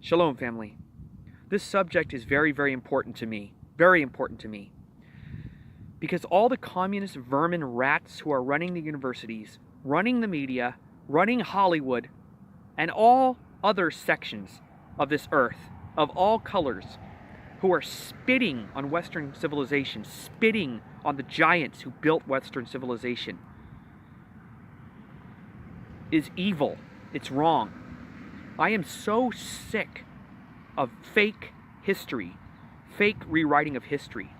Shalom, family. This subject is very, very important to me. Very important to me. Because all the communist vermin rats who are running the universities, running the media, running Hollywood, and all other sections of this earth, of all colors, who are spitting on Western civilization, spitting on the giants who built Western civilization, is evil. It's wrong. I am so sick of fake history, fake rewriting of history.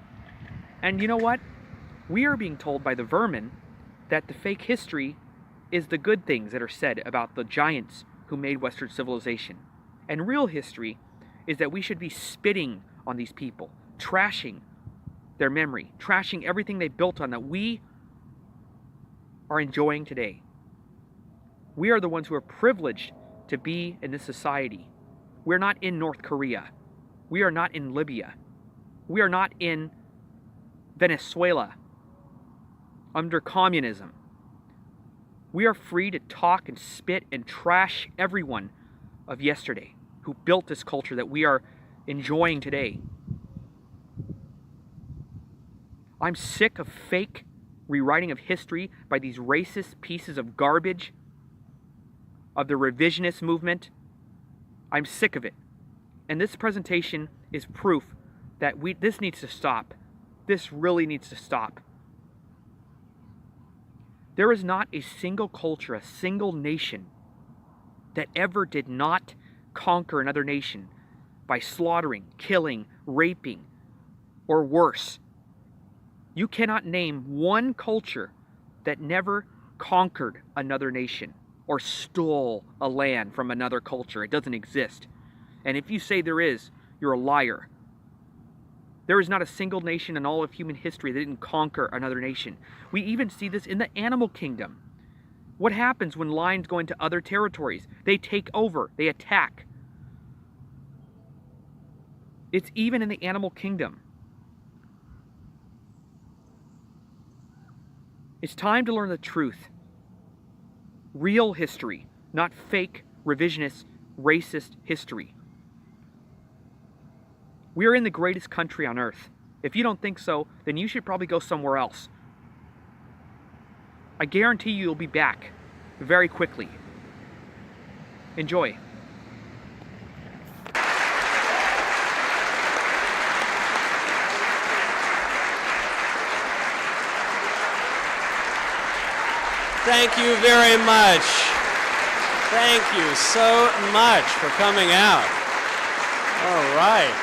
And you know what? We are being told by the vermin that the fake history is the good things that are said about the giants who made Western civilization. And real history is that we should be spitting on these people, trashing their memory, trashing everything they built on that we are enjoying today. We are the ones who are privileged to be in this society. We're not in North Korea. We are not in Libya. We are not in Venezuela under communism. We are free to talk and spit and trash everyone of yesterday who built this culture that we are enjoying today. I'm sick of fake rewriting of history by these racist pieces of garbage of the revisionist movement. I'm sick of it. And this presentation is proof that this needs to stop. This really needs to stop. There is not a single culture, a single nation that ever did not conquer another nation by slaughtering, killing, raping, or worse. You cannot name one culture that never conquered another nation or stole a land from another culture. It doesn't exist. And if you say there is, you're a liar. There is not a single nation in all of human history that didn't conquer another nation. We even see this in the animal kingdom. What happens when lions go into other territories? They take over, they attack. It's even in the animal kingdom. It's time to learn the truth. Real history, not fake, revisionist, racist history. We are in the greatest country on earth. If you don't think so, then you should probably go somewhere else. I guarantee you'll be back very quickly. Enjoy. Thank you very much. Thank you so much for coming out. All right.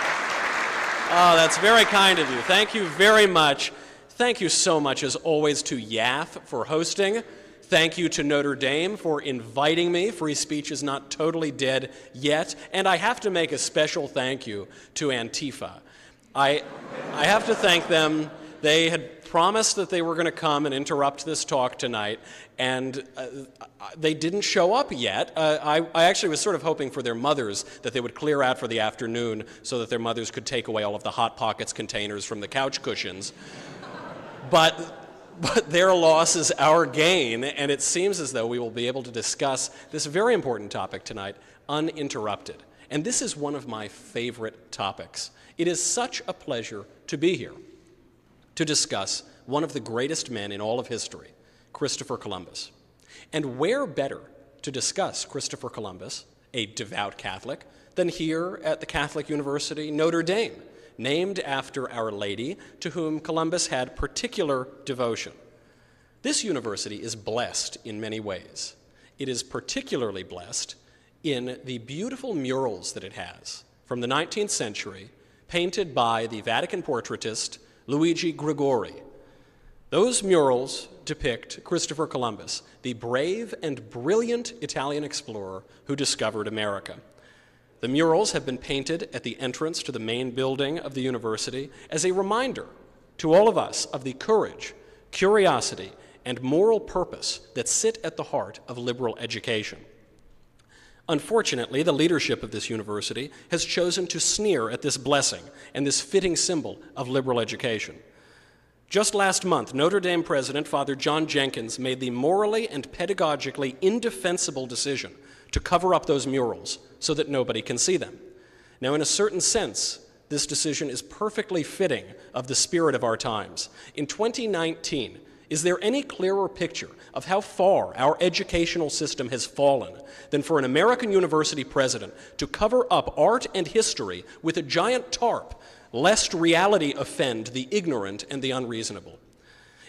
Oh, that's very kind of you. Thank you very much. Thank you so much, as always, to YAF for hosting. Thank you to Notre Dame for inviting me. Free speech is not totally dead yet. And I have to make a special thank you to Antifa. I have to thank them. They had promised that they were going to come and interrupt this talk tonight, and they didn't show up yet. I actually was sort of hoping for their mothers that they would clear out for the afternoon so that their mothers could take away all of the Hot Pockets containers from the couch cushions. But their loss is our gain, and it seems as though we will be able to discuss this very important topic tonight uninterrupted. And this is one of my favorite topics. It is such a pleasure to be here to discuss one of the greatest men in all of history, Christopher Columbus. And where better to discuss Christopher Columbus, a devout Catholic, than here at the Catholic University, Notre Dame, named after Our Lady, to whom Columbus had particular devotion. This university is blessed in many ways. It is particularly blessed in the beautiful murals that it has from the 19th century, painted by the Vatican portraitist Luigi Gregori. Those murals depict Christopher Columbus, the brave and brilliant Italian explorer who discovered America. The murals have been painted at the entrance to the main building of the university as a reminder to all of us of the courage, curiosity, and moral purpose that sit at the heart of liberal education. Unfortunately, the leadership of this university has chosen to sneer at this blessing and this fitting symbol of liberal education. Just last month, Notre Dame President Father John Jenkins made the morally and pedagogically indefensible decision to cover up those murals so that nobody can see them. Now, in a certain sense, this decision is perfectly fitting of the spirit of our times. In 2019, is there any clearer picture of how far our educational system has fallen than for an American university president to cover up art and history with a giant tarp, lest reality offend the ignorant and the unreasonable?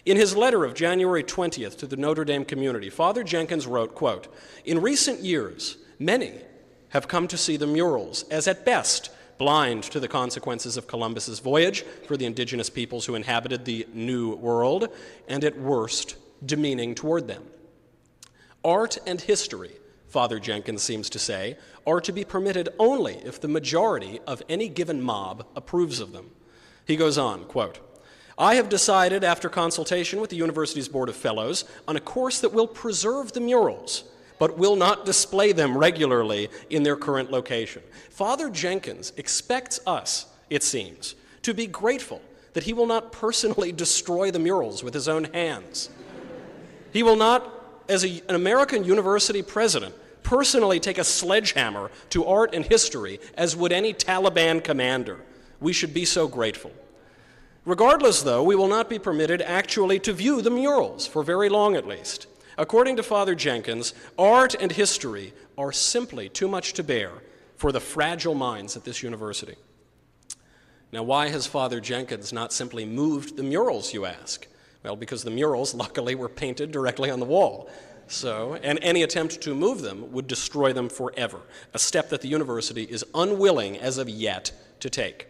In his letter of January 20th to the Notre Dame community, Father Jenkins wrote, quote, "In recent years, many have come to see the murals as at best blind to the consequences of Columbus's voyage for the indigenous peoples who inhabited the New World, and at worst, demeaning toward them. Art and history," Father Jenkins seems to say, "are to be permitted only if the majority of any given mob approves of them." He goes on, quote, "I have decided, after consultation with the university's Board of Fellows, on a course that will preserve the murals, but will not display them regularly in their current location." Father Jenkins expects us, it seems, to be grateful that he will not personally destroy the murals with his own hands. He will not, as an American university president, personally take a sledgehammer to art and history as would any Taliban commander. We should be so grateful. Regardless, though, we will not be permitted actually to view the murals, for very long at least. According to Father Jenkins, art and history are simply too much to bear for the fragile minds at this university. Now, why has Father Jenkins not simply moved the murals, you ask? Well, because the murals, luckily, were painted directly on the wall. And any attempt to move them would destroy them forever, a step that the university is unwilling, as of yet, to take.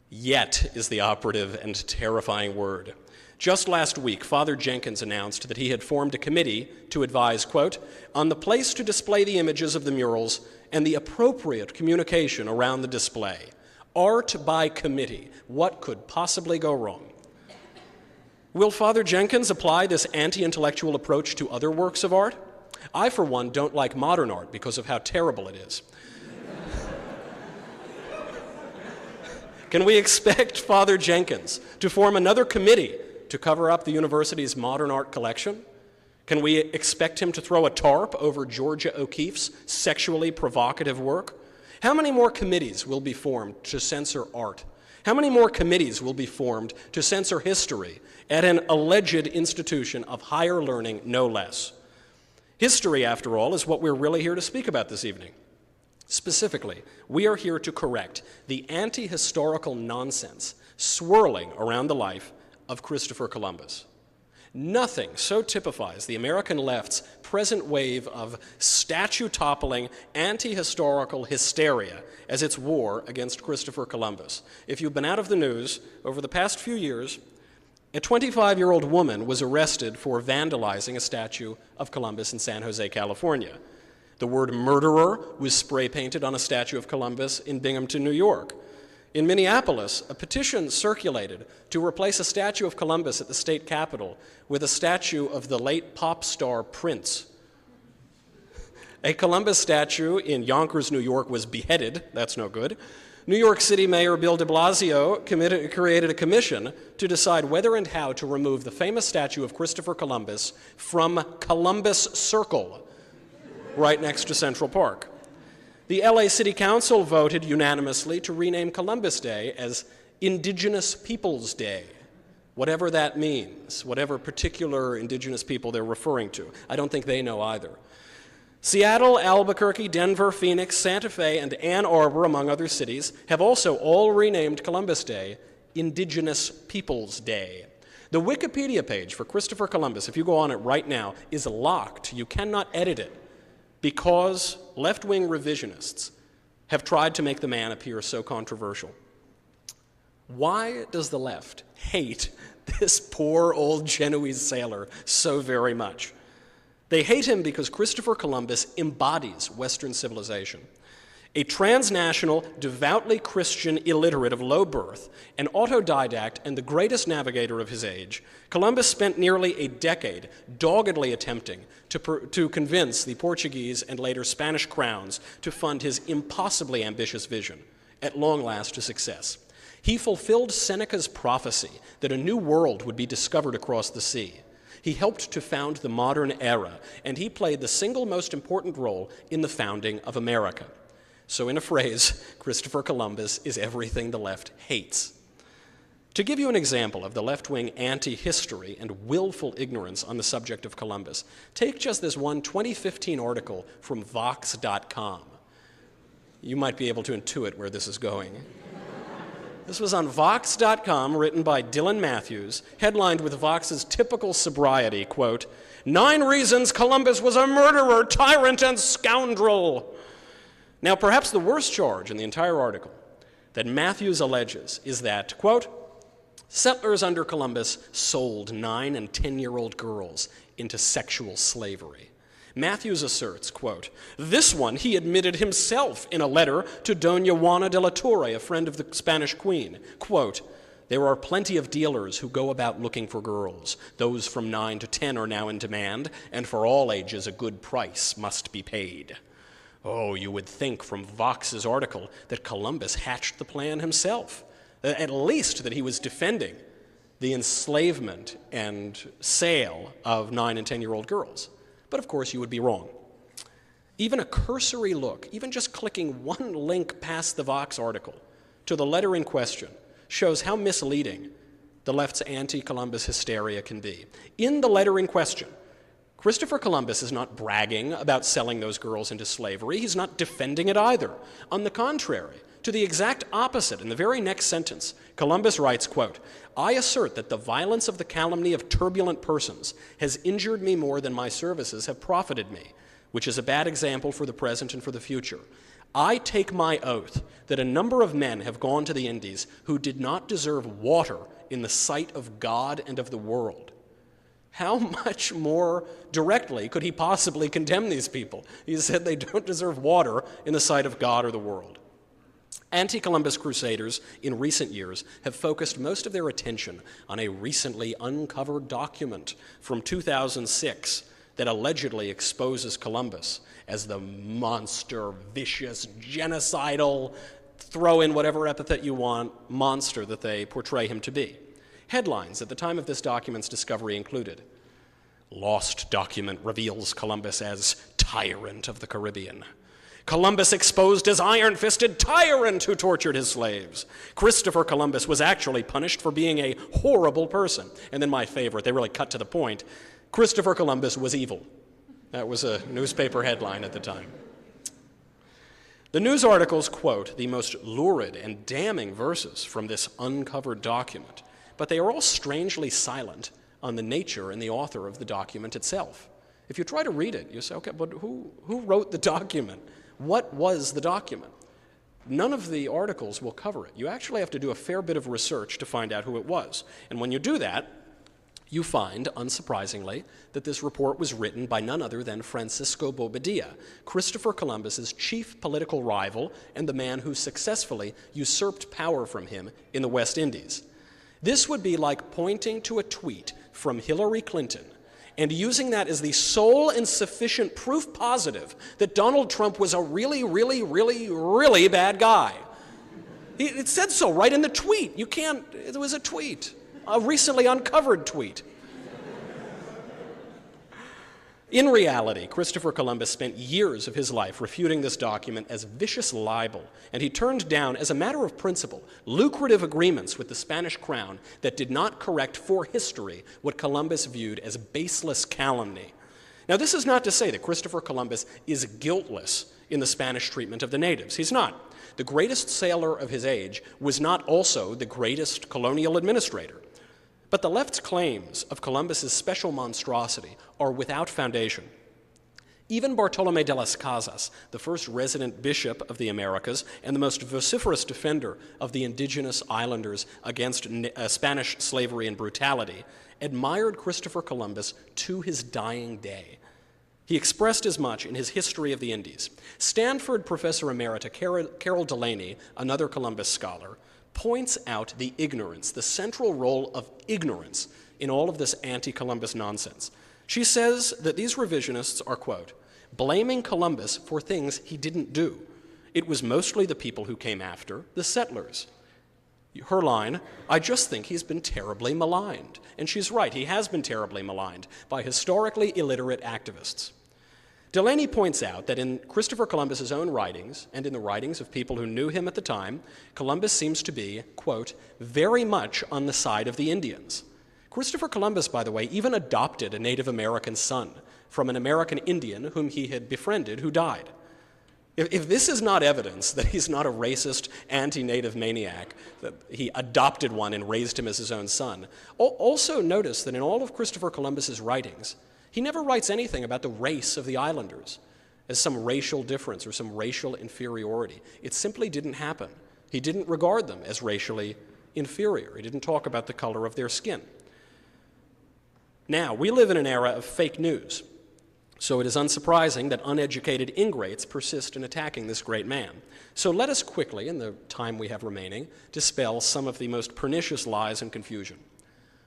Yet is the operative and terrifying word. Just last week, Father Jenkins announced that he had formed a committee to advise, quote, "on the place to display the images of the murals and the appropriate communication around the display. Art by committee. What could possibly go wrong?" Will Father Jenkins apply this anti-intellectual approach to other works of art? I, for one, don't like modern art because of how terrible it is. Can we expect Father Jenkins to form another committee to cover up the university's modern art collection? Can we expect him to throw a tarp over Georgia O'Keeffe's sexually provocative work? How many more committees will be formed to censor art? How many more committees will be formed to censor history at an alleged institution of higher learning, no less? History, after all, is what we're really here to speak about this evening. Specifically, we are here to correct the anti-historical nonsense swirling around the life of Christopher Columbus. Nothing so typifies the American left's present wave of statue-toppling, anti-historical hysteria as its war against Christopher Columbus. If you've been out of the news over the past few years, a 25-year-old woman was arrested for vandalizing a statue of Columbus in San Jose, California. The word murderer was spray-painted on a statue of Columbus in Binghamton, New York. In Minneapolis, a petition circulated to replace a statue of Columbus at the state capitol with a statue of the late pop star Prince. A Columbus statue in Yonkers, New York was beheaded. That's no good. New York City Mayor Bill de Blasio created a commission to decide whether and how to remove the famous statue of Christopher Columbus from Columbus Circle, right next to Central Park. The LA City Council voted unanimously to rename Columbus Day as Indigenous Peoples Day, whatever that means, whatever particular indigenous people they're referring to. I don't think they know either. Seattle, Albuquerque, Denver, Phoenix, Santa Fe, and Ann Arbor, among other cities, have also all renamed Columbus Day Indigenous Peoples Day. The Wikipedia page for Christopher Columbus, if you go on it right now, is locked. You cannot edit it, because left-wing revisionists have tried to make the man appear so controversial. Why does the left hate this poor old Genoese sailor so very much? They hate him because Christopher Columbus embodies Western civilization. A transnational, devoutly Christian illiterate of low birth, an autodidact and the greatest navigator of his age, Columbus spent nearly a decade doggedly attempting to convince the Portuguese and later Spanish crowns to fund his impossibly ambitious vision, at long last to success. He fulfilled Seneca's prophecy that a new world would be discovered across the sea. He helped to found the modern era, and he played the single most important role in the founding of America. So in a phrase, Christopher Columbus is everything the left hates. To give you an example of the left-wing anti-history and willful ignorance on the subject of Columbus, take just this one 2015 article from Vox.com. You might be able to intuit where this is going. This was on Vox.com, written by Dylan Matthews, headlined with Vox's typical sobriety, quote, "9 reasons Columbus was a murderer, tyrant, and scoundrel." Now, perhaps the worst charge in the entire article that Matthews alleges is that, quote, settlers under Columbus sold 9- and 10-year-old girls into sexual slavery. Matthews asserts, quote, "This one he admitted himself in a letter to Doña Juana de la Torre, a friend of the Spanish queen. Quote, there are plenty of dealers who go about looking for girls. Those from 9 to 10 are now in demand, and for all ages a good price must be paid." Oh, you would think from Vox's article that Columbus hatched the plan himself, at least that he was defending the enslavement and sale of 9- and 10-year-old girls. But of course, you would be wrong. Even a cursory look, even just clicking one link past the Vox article to the letter in question, shows how misleading the left's anti-Columbus hysteria can be. In the letter in question, Christopher Columbus is not bragging about selling those girls into slavery. He's not defending it either. On the contrary, to the exact opposite, in the very next sentence, Columbus writes, quote, "I assert that the violence of the calumny of turbulent persons has injured me more than my services have profited me, which is a bad example for the present and for the future. I take my oath that a number of men have gone to the Indies who did not deserve water in the sight of God and of the world." How much more directly could he possibly condemn these people? He said they don't deserve water in the sight of God or the world. Anti-Columbus crusaders in recent years have focused most of their attention on a recently uncovered document from 2006 that allegedly exposes Columbus as the monster, vicious, genocidal, throw in whatever epithet you want, monster that they portray him to be. Headlines at the time of this document's discovery included, "Lost document reveals Columbus as tyrant of the Caribbean." "Columbus exposed as iron-fisted tyrant who tortured his slaves." "Christopher Columbus was actually punished for being a horrible person." And then my favorite, they really cut to the point, "Christopher Columbus was evil." That was a newspaper headline at the time. The news articles quote the most lurid and damning verses from this uncovered document, but they are all strangely silent on the nature and the author of the document itself. If you try to read it, you say, okay, but who wrote the document? What was the document? None of the articles will cover it. You actually have to do a fair bit of research to find out who it was. And when you do that, you find, unsurprisingly, that this report was written by none other than Francisco Bobadilla, Christopher Columbus's chief political rival and the man who successfully usurped power from him in the West Indies. This would be like pointing to a tweet from Hillary Clinton and using that as the sole and sufficient proof positive that Donald Trump was a really, really, really, really bad guy. It said so right in the tweet. It was a tweet, a recently uncovered tweet. In reality, Christopher Columbus spent years of his life refuting this document as vicious libel, and he turned down, as a matter of principle, lucrative agreements with the Spanish crown that did not correct for history what Columbus viewed as baseless calumny. Now, this is not to say that Christopher Columbus is guiltless in the Spanish treatment of the natives. He's not. The greatest sailor of his age was not also the greatest colonial administrator. But the left's claims of Columbus's special monstrosity are without foundation. Even Bartolomé de las Casas, the first resident bishop of the Americas and the most vociferous defender of the indigenous islanders against Spanish slavery and brutality, admired Christopher Columbus to his dying day. He expressed as much in his History of the Indies. Stanford professor emerita Carol Delaney, another Columbus scholar, points out the ignorance, the central role of ignorance in all of this anti-Columbus nonsense. She says that these revisionists are, quote, blaming Columbus for things he didn't do. It was mostly the people who came after, the settlers. Her line, I just think he's been terribly maligned. And she's right, he has been terribly maligned by historically illiterate activists. Delaney points out that in Christopher Columbus's own writings and in the writings of people who knew him at the time, Columbus seems to be, quote, very much on the side of the Indians. Christopher Columbus, by the way, even adopted a Native American son from an American Indian whom he had befriended who died. If this is not evidence that he's not a racist, anti-Native maniac, that he adopted one and raised him as his own son, also notice that in all of Christopher Columbus's writings, he never writes anything about the race of the islanders as some racial difference or some racial inferiority. It simply didn't happen. He didn't regard them as racially inferior. He didn't talk about the color of their skin. Now, we live in an era of fake news. So it is unsurprising that uneducated ingrates persist in attacking this great man. So let us quickly, in the time we have remaining, dispel some of the most pernicious lies and confusion.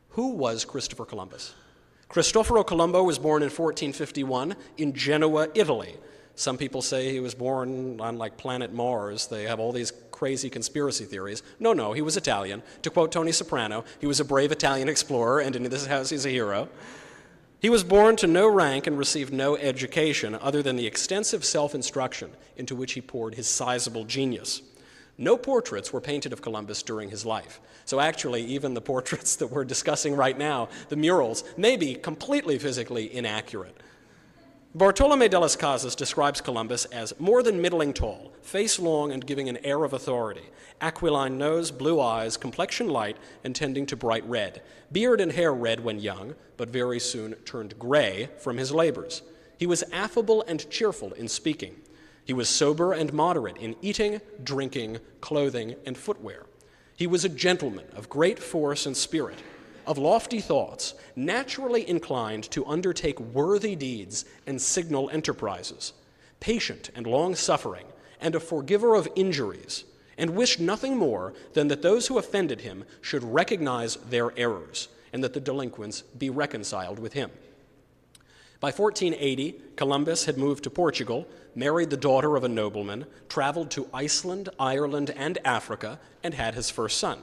Who was Christopher Columbus? Cristoforo Colombo was born in 1451 in Genoa, Italy. Some people say he was born on like planet Mars. They have all these crazy conspiracy theories. No, he was Italian. To quote Tony Soprano, he was a brave Italian explorer, and in this house he's a hero. He was born to no rank and received no education other than the extensive self-instruction into which he poured his sizable genius. No portraits were painted of Columbus during his life. So actually, even the portraits that we're discussing right now, the murals, may be completely physically inaccurate. Bartolome de las Casas describes Columbus as more than middling tall, face long and giving an air of authority, aquiline nose, blue eyes, complexion light and tending to bright red, beard and hair red when young, but very soon turned gray from his labors. He was affable and cheerful in speaking. He was sober and moderate in eating, drinking, clothing, and footwear. He was a gentleman of great force and spirit, of lofty thoughts, naturally inclined to undertake worthy deeds and signal enterprises, patient and long-suffering, and a forgiver of injuries, and wished nothing more than that those who offended him should recognize their errors, and that the delinquents be reconciled with him. By 1480, Columbus had moved to Portugal, married the daughter of a nobleman, traveled to Iceland, Ireland, and Africa, and had his first son.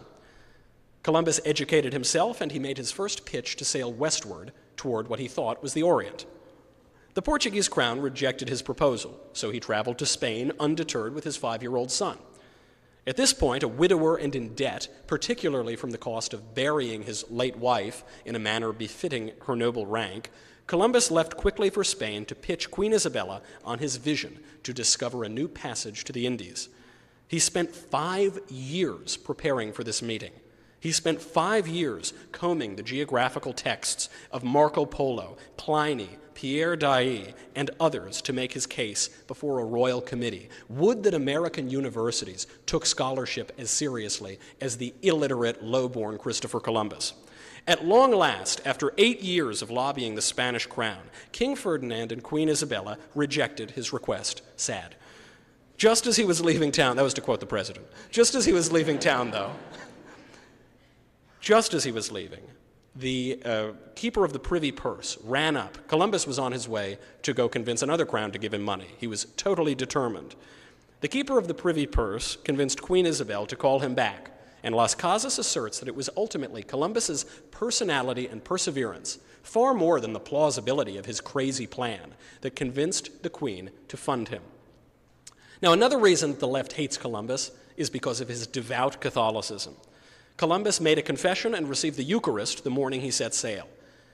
Columbus educated himself, and he made his first pitch to sail westward toward what he thought was the Orient. The Portuguese crown rejected his proposal, so he traveled to Spain undeterred with his 5-year-old son. At this point, a widower and in debt, particularly from the cost of burying his late wife in a manner befitting her noble rank, Columbus left quickly for Spain to pitch Queen Isabella on his vision to discover a new passage to the Indies. He spent 5 years preparing for this meeting. He spent 5 years combing the geographical texts of Marco Polo, Pliny, Pierre Dailly, and others to make his case before a royal committee. Would that American universities took scholarship as seriously as the illiterate, low-born Christopher Columbus. At long last, after 8 years of lobbying the Spanish crown, King Ferdinand and Queen Isabella rejected his request. Sad. Just as he was leaving town, that was to quote the president, just as he was leaving town, though, just as he was leaving, the keeper of the privy purse ran up. Columbus was on his way to go convince another crown to give him money. He was totally determined. The keeper of the privy purse convinced Queen Isabel to call him back, and Las Casas asserts that it was ultimately Columbus's personality and perseverance, far more than the plausibility of his crazy plan, that convinced the Queen to fund him. Now, another reason the left hates Columbus is because of his devout Catholicism. Columbus made a confession and received the Eucharist the morning he set sail.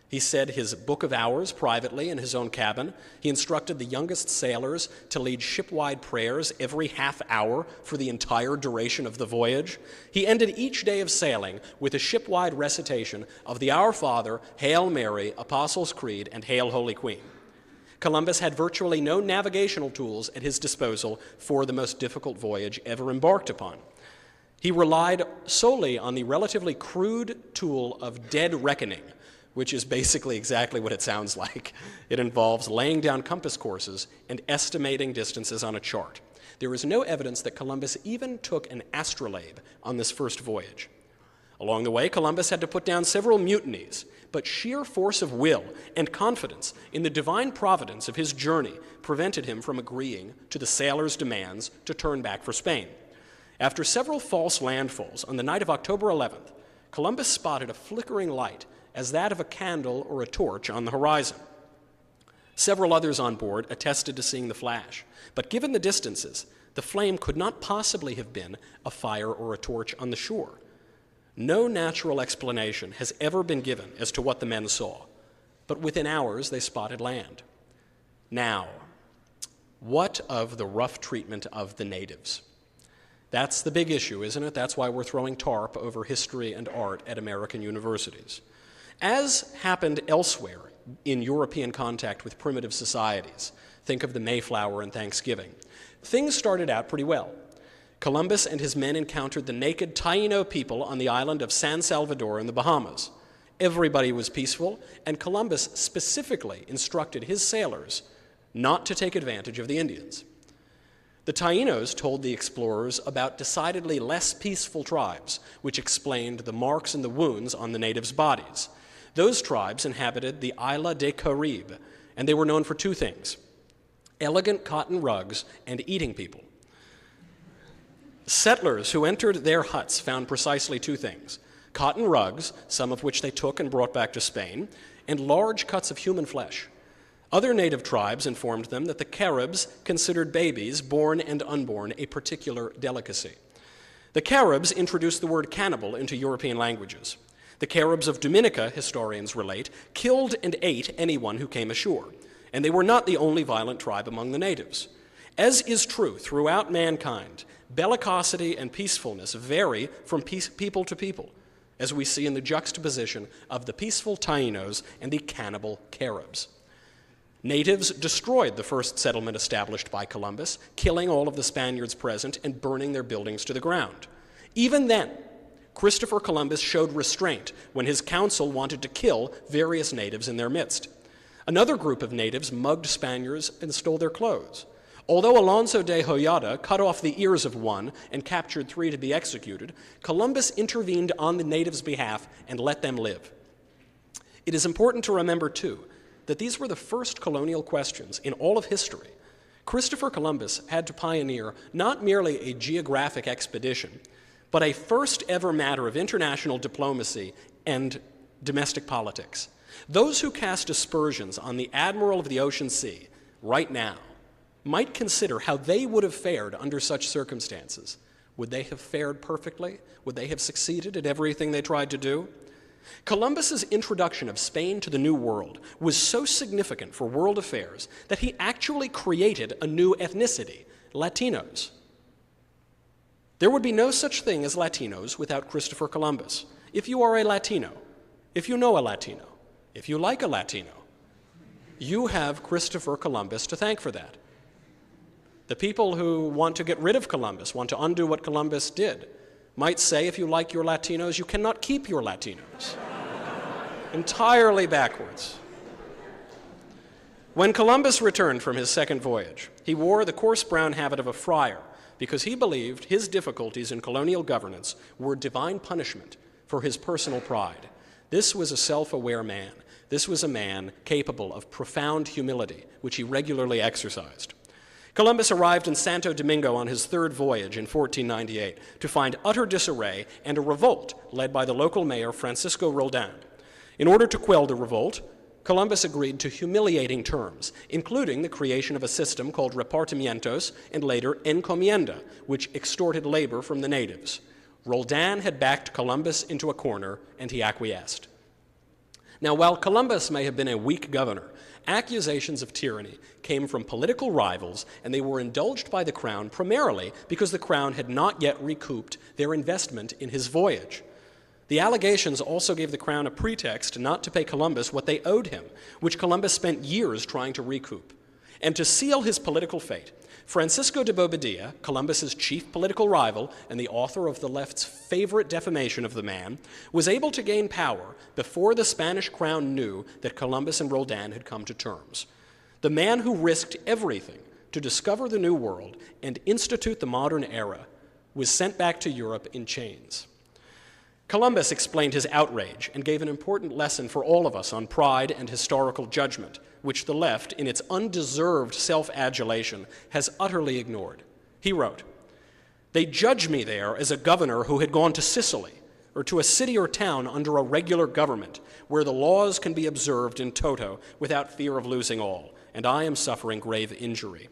He said his Book of Hours privately in his own cabin. He instructed the youngest sailors to lead shipwide prayers every half hour for the entire duration of the voyage. He ended each day of sailing with a shipwide recitation of the Our Father, Hail Mary, Apostles' Creed, and Hail Holy Queen. Columbus had virtually no navigational tools at his disposal for the most difficult voyage ever embarked upon. He relied solely on the relatively crude tool of dead reckoning, which is basically exactly what it sounds like. It involves laying down compass courses and estimating distances on a chart. There is no evidence that Columbus even took an astrolabe on this first voyage. Along the way, Columbus had to put down several mutinies, but sheer force of will and confidence in the divine providence of his journey prevented him from agreeing to the sailors' demands to turn back for Spain. After several false landfalls, on the night of October 11th, Columbus spotted a flickering light as that of a candle or a torch on the horizon. Several others on board attested to seeing the flash, but given the distances, the flame could not possibly have been a fire or a torch on the shore. No natural explanation has ever been given as to what the men saw, but within hours they spotted land. Now, what of the rough treatment of the natives? That's the big issue, isn't it? That's why we're throwing tarp over history and art at American universities. As happened elsewhere in European contact with primitive societies, think of the Mayflower and Thanksgiving, things started out pretty well. Columbus and his men encountered the naked Taino people on the island of San Salvador in the Bahamas. Everybody was peaceful, and Columbus specifically instructed his sailors not to take advantage of the Indians. The Tainos told the explorers about decidedly less peaceful tribes, which explained the marks and the wounds on the natives' bodies. Those tribes inhabited the Isla de Caribe, and they were known for two things: elegant cotton rugs and eating people. Settlers who entered their huts found precisely two things: cotton rugs, some of which they took and brought back to Spain, and large cuts of human flesh. Other native tribes informed them that the Caribs considered babies, born and unborn, a particular delicacy. The Caribs introduced the word cannibal into European languages. The Caribs of Dominica, historians relate, killed and ate anyone who came ashore, and they were not the only violent tribe among the natives. As is true throughout mankind, bellicosity and peacefulness vary from people to people, as we see in the juxtaposition of the peaceful Tainos and the cannibal Caribs. Natives destroyed the first settlement established by Columbus, killing all of the Spaniards present and burning their buildings to the ground. Even then, Christopher Columbus showed restraint when his council wanted to kill various natives in their midst. Another group of natives mugged Spaniards and stole their clothes. Although Alonso de Hoyada cut off the ears of one and captured 3 to be executed, Columbus intervened on the natives' behalf and let them live. It is important to remember, too, that these were the first colonial questions in all of history. Christopher Columbus had to pioneer not merely a geographic expedition, but a first ever matter of international diplomacy and domestic politics. Those who cast aspersions on the Admiral of the Ocean Sea right now might consider how they would have fared under such circumstances. Would they have fared perfectly? Would they have succeeded at everything they tried to do? Columbus's introduction of Spain to the New World was so significant for world affairs that he actually created a new ethnicity, Latinos. There would be no such thing as Latinos without Christopher Columbus. If you are a Latino, if you know a Latino, if you like a Latino, you have Christopher Columbus to thank for that. The people who want to get rid of Columbus, want to undo what Columbus did, might say, if you like your Latinos, you cannot keep your Latinos. Entirely backwards. When Columbus returned from his second voyage, he wore the coarse brown habit of a friar because he believed his difficulties in colonial governance were divine punishment for his personal pride. This was a self-aware man. This was a man capable of profound humility, which he regularly exercised. Columbus arrived in Santo Domingo on his third voyage in 1498 to find utter disarray and a revolt led by the local mayor, Francisco Roldan. In order to quell the revolt, Columbus agreed to humiliating terms, including the creation of a system called repartimientos and later encomienda, which extorted labor from the natives. Roldan had backed Columbus into a corner, and he acquiesced. Now, while Columbus may have been a weak governor, accusations of tyranny came from political rivals, and they were indulged by the Crown primarily because the Crown had not yet recouped their investment in his voyage. The allegations also gave the Crown a pretext not to pay Columbus what they owed him, which Columbus spent years trying to recoup. And to seal his political fate, Francisco de Bobadilla, Columbus's chief political rival and the author of the left's favorite defamation of the man, was able to gain power before the Spanish crown knew that Columbus and Roldan had come to terms. The man who risked everything to discover the New World and institute the modern era was sent back to Europe in chains. Columbus explained his outrage and gave an important lesson for all of us on pride and historical judgment, which the left, in its undeserved self-adulation, has utterly ignored. He wrote, "They judge me there as a governor who had gone to Sicily, or to a city or town under a regular government, where the laws can be observed in toto without fear of losing all, and I am suffering grave injury.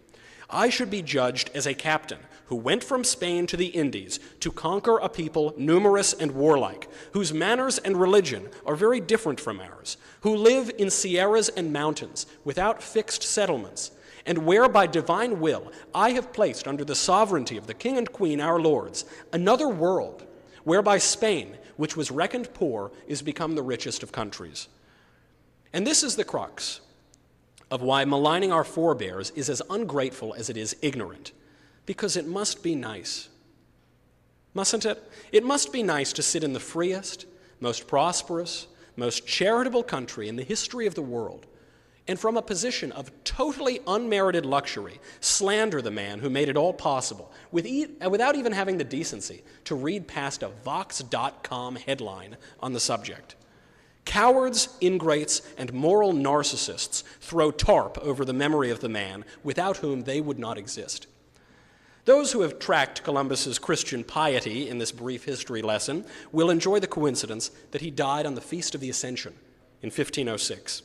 I should be judged as a captain who went from Spain to the Indies to conquer a people numerous and warlike, whose manners and religion are very different from ours, who live in sierras and mountains without fixed settlements, and where by divine will I have placed under the sovereignty of the King and Queen, our lords, another world, whereby Spain, which was reckoned poor, is become the richest of countries. And this is the crux of why maligning our forebears is as ungrateful as it is ignorant, because it must be nice. Mustn't it? It must be nice to sit in the freest, most prosperous, most charitable country in the history of the world, and from a position of totally unmerited luxury, slander the man who made it all possible, without even having the decency to read past a Vox.com headline on the subject. Cowards, ingrates, and moral narcissists throw tarp over the memory of the man without whom they would not exist. Those who have tracked Columbus's Christian piety in this brief history lesson will enjoy the coincidence that he died on the Feast of the Ascension in 1506.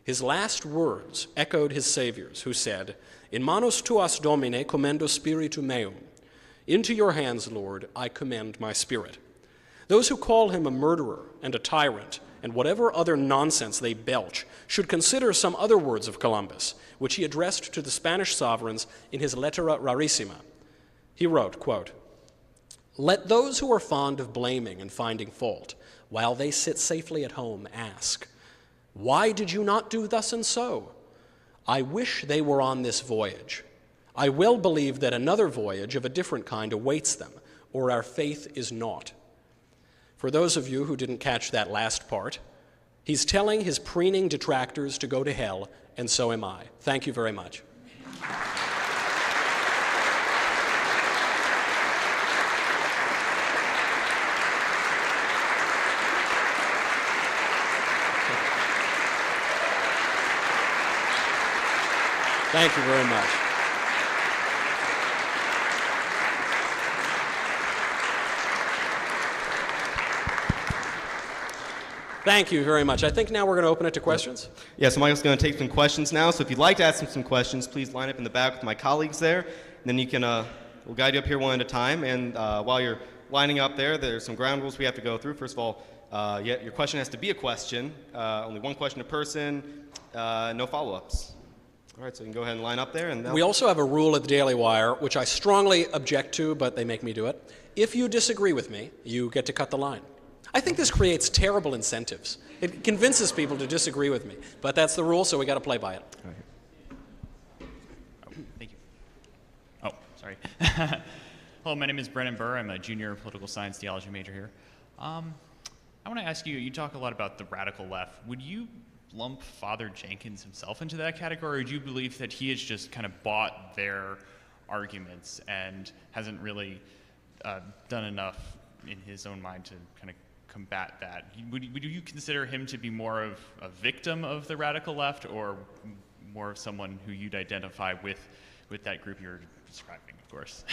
His last words echoed his Savior's, who said, "In manus tuas, Domine, commendo spiritu meum." Into your hands, Lord, I commend my spirit. Those who call him a murderer and a tyrant and whatever other nonsense they belch should consider some other words of Columbus, which he addressed to the Spanish sovereigns in his Lettera Rarissima. He wrote, quote, "Let those who are fond of blaming and finding fault, while they sit safely at home, ask, why did you not do thus and so? I wish they were on this voyage. I well believe that another voyage of a different kind awaits them, or our faith is naught." For those of you who didn't catch that last part, he's telling his preening detractors to go to hell, and so am I. Thank you very much. Thank you very much. Thank you very much. I think now we're going to open it to questions. Yeah, so Michael's going to take some questions now. So if you'd like to ask him some questions, please line up in the back with my colleagues there. And then you can, we'll guide you up here one at a time. And while you're lining up there, there's some ground rules we have to go through. First of all, your question has to be a question. Only one question a person. No follow-ups. All right, so you can go ahead and line up there. And we also have a rule at the Daily Wire, which I strongly object to, but they make me do it. If you disagree with me, you get to cut the line. I think this creates terrible incentives. It convinces people to disagree with me, but that's the rule, so we got to play by it. All right. Oh, thank you. Oh, sorry. Hello, my name is Brennan Burr. I'm a junior political science theology major here. I want to ask you, you talk a lot about the radical left. Would you lump Father Jenkins himself into that category, or do you believe that he has just kind of bought their arguments and hasn't really done enough in his own mind to kind of combat that? Would you consider him to be more of a victim of the radical left, or more of someone who you'd identify with that group you're describing, of course?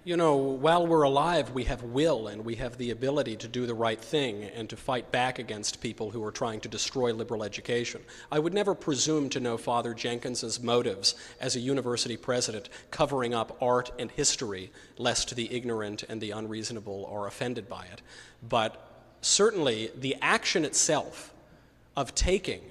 You know, while we're alive, we have will and we have the ability to do the right thing and to fight back against people who are trying to destroy liberal education. I would never presume to know Father Jenkins's motives as a university president covering up art and history, lest the ignorant and the unreasonable are offended by it. But certainly the action itself of taking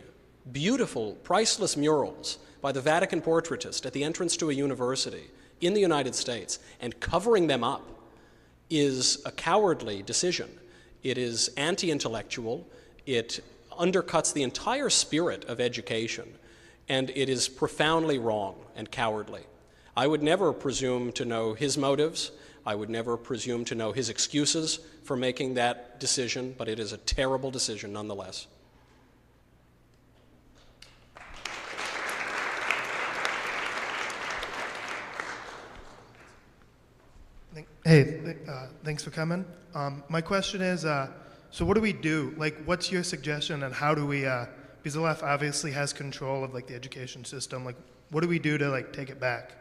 beautiful, priceless murals by the Vatican portraitist at the entrance to a university in the United States and covering them up is a cowardly decision. It is anti-intellectual, it undercuts the entire spirit of education, and it is profoundly wrong and cowardly. I would never presume to know his motives. I would never presume to know his excuses for making that decision, but it is a terrible decision nonetheless. Hey, thanks for coming. My question is, so what do we do? Like, what's your suggestion and how do we, because the left obviously has control of like the education system, like what do we do to like take it back?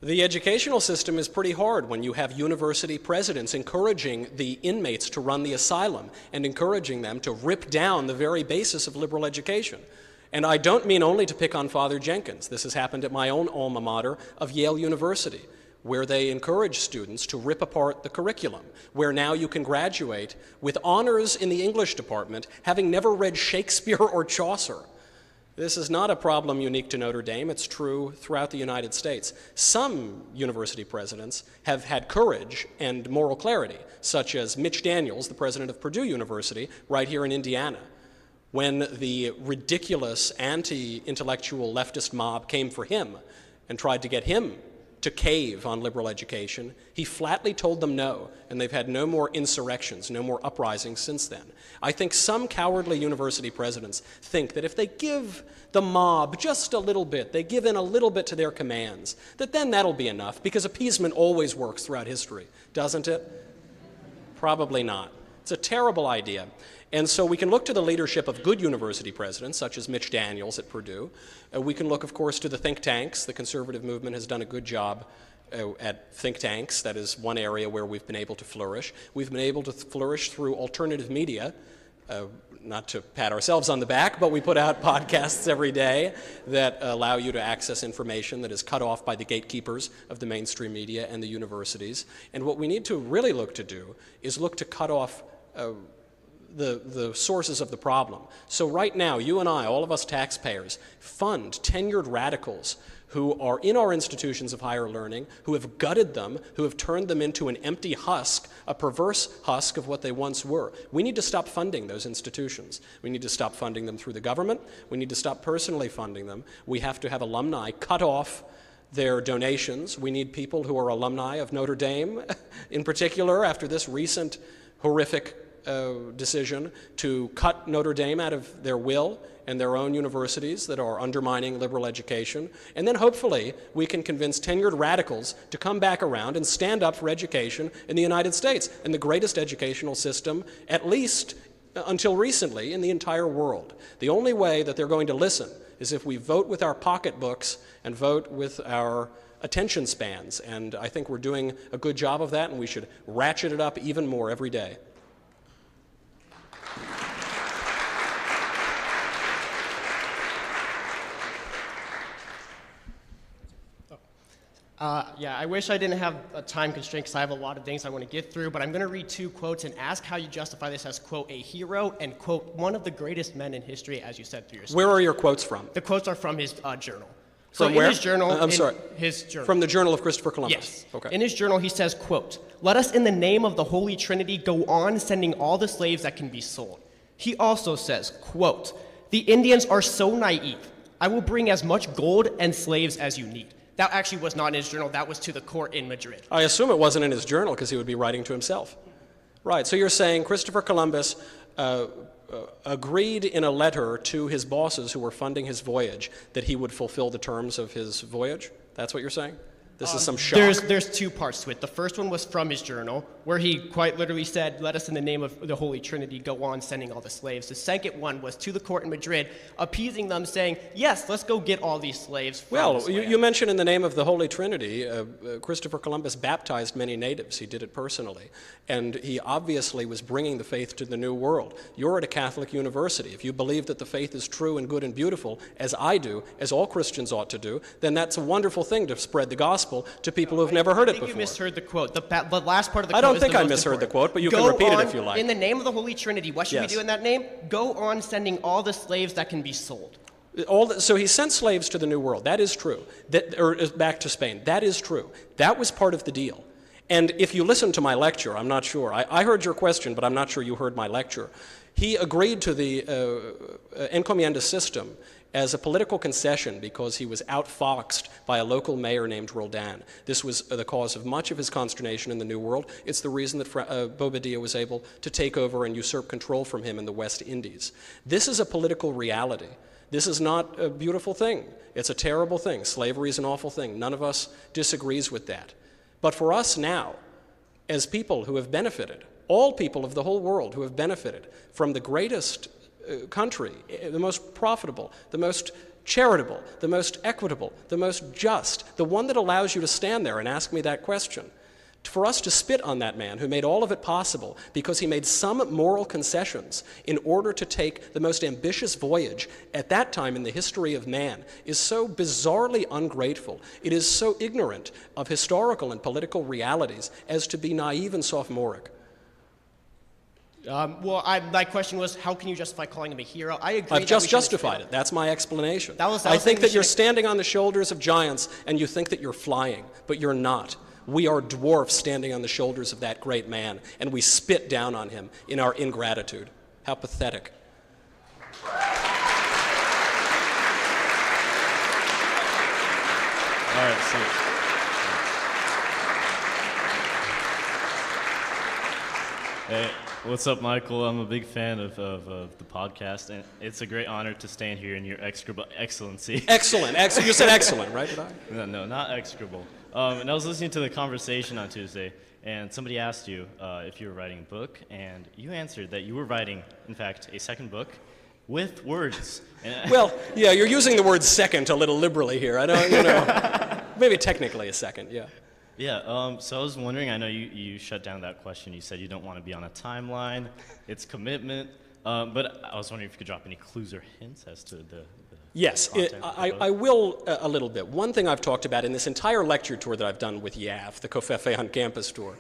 The educational system is pretty hard when you have university presidents encouraging the inmates to run the asylum and encouraging them to rip down the very basis of liberal education. And I don't mean only to pick on Father Jenkins. This has happened at my own alma mater of Yale University, where they encourage students to rip apart the curriculum, where now you can graduate with honors in the English department, having never read Shakespeare or Chaucer. This is not a problem unique to Notre Dame. It's true throughout the United States. Some university presidents have had courage and moral clarity, such as Mitch Daniels, the president of Purdue University, right here in Indiana. When the ridiculous anti-intellectual leftist mob came for him and tried to get him to cave on liberal education, he flatly told them no, and they've had no more insurrections, no more uprisings since then. I think some cowardly university presidents think that if they give the mob just a little bit, they give in a little bit to their commands, that then that'll be enough, because appeasement always works throughout history, doesn't it? Probably not. It's a terrible idea. And so we can look to the leadership of good university presidents, such as Mitch Daniels at Purdue. We can look, of course, to the think tanks. The conservative movement has done a good job at think tanks. That is one area where we've been able to flourish. We've been able to flourish through alternative media. Not to pat ourselves on the back, but we put out podcasts every day that allow you to access information that is cut off by the gatekeepers of the mainstream media and the universities. And what we need to really look to do is look to cut off the sources of the problem. So right now, you and I, all of us taxpayers, fund tenured radicals who are in our institutions of higher learning, who have gutted them, who have turned them into an empty husk, a perverse husk of what they once were. We need to stop funding those institutions. We need to stop funding them through the government. We need to stop personally funding them. We have to have alumni cut off their donations. We need people who are alumni of Notre Dame, in particular, after this recent horrific decision to cut Notre Dame out of their will and their own universities that are undermining liberal education. And then hopefully we can convince tenured radicals to come back around and stand up for education in the United States, and the greatest educational system, at least until recently, in the entire world. The only way that they're going to listen is if we vote with our pocketbooks and vote with our attention spans. And I think we're doing a good job of that, and we should ratchet it up even more every day. Yeah, I wish I didn't have a time constraint because I have a lot of things I want to get through, but I'm going to read 2 quotes and ask how you justify this as, quote, a hero and, quote, one of the greatest men in history, as you said through your speech. Where are your quotes from? The quotes are from his journal. From so where? In his journal. I'm sorry. His journal. From the Journal of Christopher Columbus? Yes. Okay. In his journal, he says, quote, "Let us in the name of the Holy Trinity go on sending all the slaves that can be sold." He also says, quote, "The Indians are so naive. I will bring as much gold and slaves as you need." That actually was not in his journal. That was to the court in Madrid. I assume it wasn't in his journal because he would be writing to himself. Right, so you're saying Christopher Columbus agreed in a letter to his bosses who were funding his voyage that he would fulfill the terms of his voyage? That's what you're saying? This is some shock? There's 2 parts to it. The first one was from his journal, where he quite literally said, "Let us in the name of the Holy Trinity go on sending all the slaves." The second one was to the court in Madrid, appeasing them, saying, "Yes, let's go get all these slaves from Well, this land." you mentioned in the name of the Holy Trinity, Christopher Columbus baptized many natives. He did it personally. And he obviously was bringing the faith to the New World. You're at a Catholic university. If you believe that the faith is true and good and beautiful, as I do, as all Christians ought to do, then that's a wonderful thing to spread the gospel to people who have never heard it before. I think you misheard the quote. The last part of the quote I don't is think the I most misheard the important. quote, but you Go can repeat it on, if you like. In the name of the Holy Trinity, what should Yes. we do in that name? Go on sending all the slaves that can be sold. So he sent slaves to the New World. That is true. Or back to Spain. That is true. That was part of the deal. And if you listen to my lecture, I'm not sure. I heard your question, but I'm not sure you heard my lecture. He agreed to the encomienda system as a political concession because he was outfoxed by a local mayor named Roldan. This was the cause of much of his consternation in the New World. It's the reason that Bobadilla was able to take over and usurp control from him in the West Indies. This is a political reality. This is not a beautiful thing. It's a terrible thing. Slavery is an awful thing. None of us disagrees with that. But for us now, as people who have benefited, all people of the whole world who have benefited from the greatest country, the most profitable, the most charitable, the most equitable, the most just, the one that allows you to stand there and ask me that question. For us to spit on that man who made all of it possible because he made some moral concessions in order to take the most ambitious voyage at that time in the history of man is so bizarrely ungrateful. It is so ignorant of historical and political realities as to be naive and sophomoric. My question was, how can you justify calling him a hero? I agree. I've just justified it. That's my explanation. That I was think that you're should... standing on the shoulders of giants and you think that you're flying, but you're not. We are dwarfs standing on the shoulders of that great man, and we spit down on him in our ingratitude. How pathetic. All right, so hey, what's up, Michael? I'm a big fan of the podcast, and it's a great honor to stand here in your excellency. Excellent. You said excellent, right? Did I? No, not execrable. And I was listening to the conversation on Tuesday, and somebody asked you if you were writing a book, and you answered that you were writing, in fact, a second book with words. Well, yeah, you're using the word second a little liberally here. I don't, maybe technically a second, yeah. Yeah, so I was wondering, I know you shut down that question. You said you don't want to be on a timeline. It's commitment. But I was wondering if you could drop any clues or hints as to the Yes, I will a little bit. One thing I've talked about in this entire lecture tour that I've done with YAF, the Covfefe on Campus tour,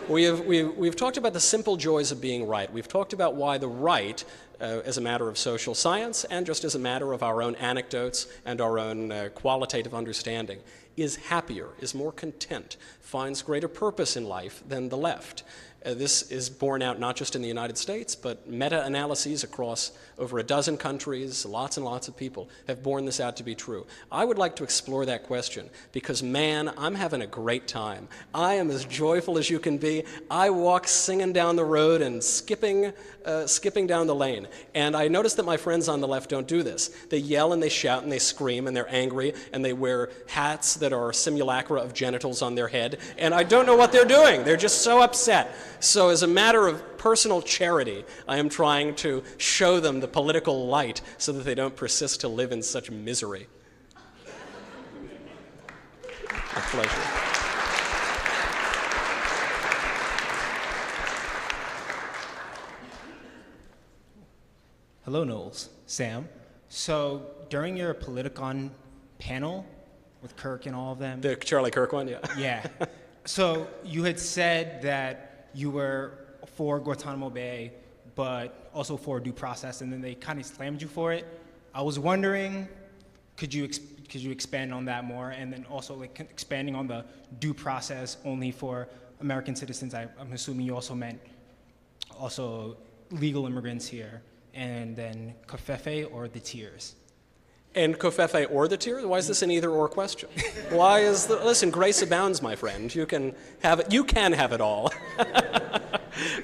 we've talked about the simple joys of being right. We've talked about why the right, as a matter of social science and just as a matter of our own anecdotes and our own qualitative understanding, is happier, is more content, finds greater purpose in life than the left. This is borne out not just in the United States, but meta-analyses across over a dozen countries, lots and lots of people have borne this out to be true. I would like to explore that question because, man, I'm having a great time. I am as joyful as you can be. I walk singing down the road and skipping down the lane. And I notice that my friends on the left don't do this. They yell and they shout and they scream and they're angry and they wear hats that are simulacra of genitals on their head. And I don't know what they're doing. They're just so upset. So as a matter of personal charity, I am trying to show them the political light so that they don't persist to live in such misery. A pleasure. Hello, Knowles. Sam. So during your Politicon panel with Kirk and all of them... The Charlie Kirk one, yeah. Yeah. So you had said that you were for Guantanamo Bay, but also for due process, and then they kind of slammed you for it. I was wondering, could you expand on that more, and then also like expanding on the due process only for American citizens? I'm assuming you also meant also legal immigrants here, and then Covfefe or the tiers. And Covfefe or the tiers? Why is this an either-or question? Why is listen, grace abounds, my friend. You can have it. You can have it all.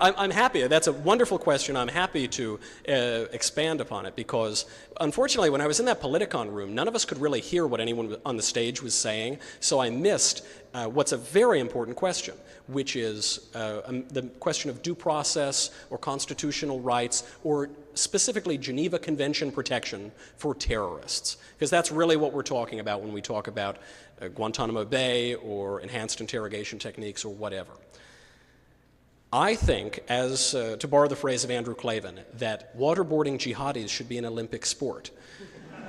I'm happy. That's a wonderful question. I'm happy to expand upon it because, unfortunately, when I was in that Politicon room, none of us could really hear what anyone on the stage was saying, so I missed what's a very important question, which is the question of due process or constitutional rights or specifically Geneva Convention protection for terrorists, because that's really what we're talking about when we talk about Guantanamo Bay or enhanced interrogation techniques or whatever. I think, as to borrow the phrase of Andrew Klavan, that waterboarding jihadis should be an Olympic sport.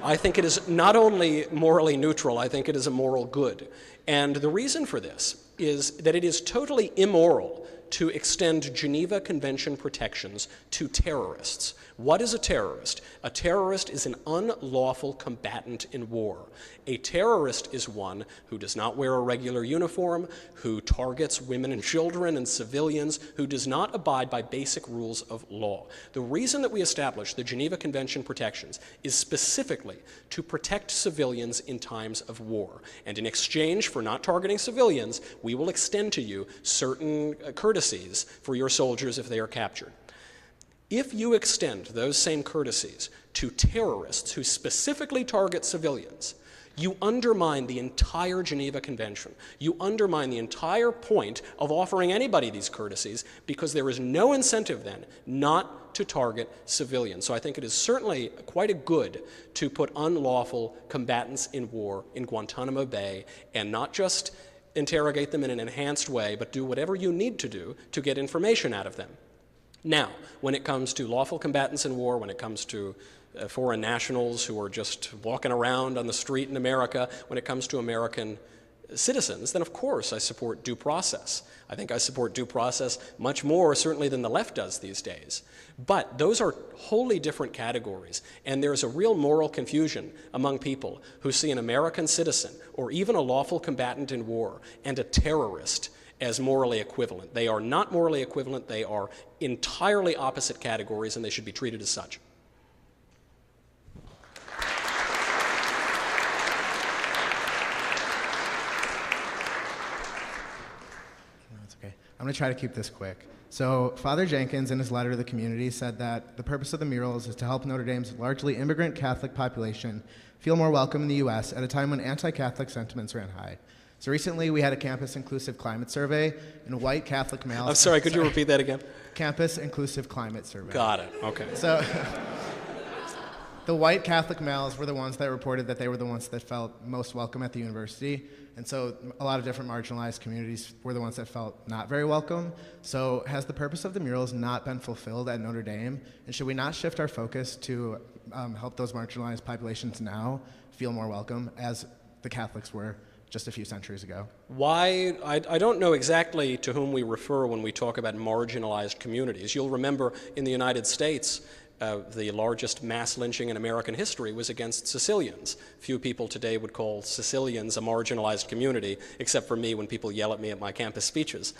I think it is not only morally neutral, I think it is a moral good. And the reason for this is that it is totally immoral to extend Geneva Convention protections to terrorists. What is a terrorist? A terrorist is an unlawful combatant in war. A terrorist is one who does not wear a regular uniform, who targets women and children and civilians, who does not abide by basic rules of law. The reason that we established the Geneva Convention protections is specifically to protect civilians in times of war. And in exchange for not targeting civilians, we will extend to you certain courtesies for your soldiers if they are captured. If you extend those same courtesies to terrorists who specifically target civilians, you undermine the entire Geneva Convention. You undermine the entire point of offering anybody these courtesies, because there is no incentive then not to target civilians. So I think it is certainly quite a good to put unlawful combatants in war in Guantanamo Bay, and not just interrogate them in an enhanced way, but do whatever you need to do to get information out of them. Now, when it comes to lawful combatants in war, when it comes to foreign nationals who are just walking around on the street in America, when it comes to American citizens, then of course I support due process. I think I support due process much more certainly than the left does these days. But those are wholly different categories, and there's a real moral confusion among people who see an American citizen or even a lawful combatant in war and a terrorist as morally equivalent. They are not morally equivalent. They are entirely opposite categories, and they should be treated as such. I'm going to try to keep this quick. So Father Jenkins, in his letter to the community, said that the purpose of the murals is to help Notre Dame's largely immigrant Catholic population feel more welcome in the U.S. at a time when anti-Catholic sentiments ran high. So recently we had a campus-inclusive climate survey, and white Catholic males... I'm sorry, could you repeat that again? Campus-inclusive climate survey. Got it, okay. So the white Catholic males were the ones that reported that they were the ones that felt most welcome at the university. And so a lot of different marginalized communities were the ones that felt not very welcome. So has the purpose of the murals not been fulfilled at Notre Dame? And should we not shift our focus to help those marginalized populations now feel more welcome, as the Catholics were just a few centuries ago? Why? I don't know exactly to whom we refer when we talk about marginalized communities. You'll remember in the United States, the largest mass lynching in American history was against Sicilians. Few people today would call Sicilians a marginalized community, except for me when people yell at me at my campus speeches.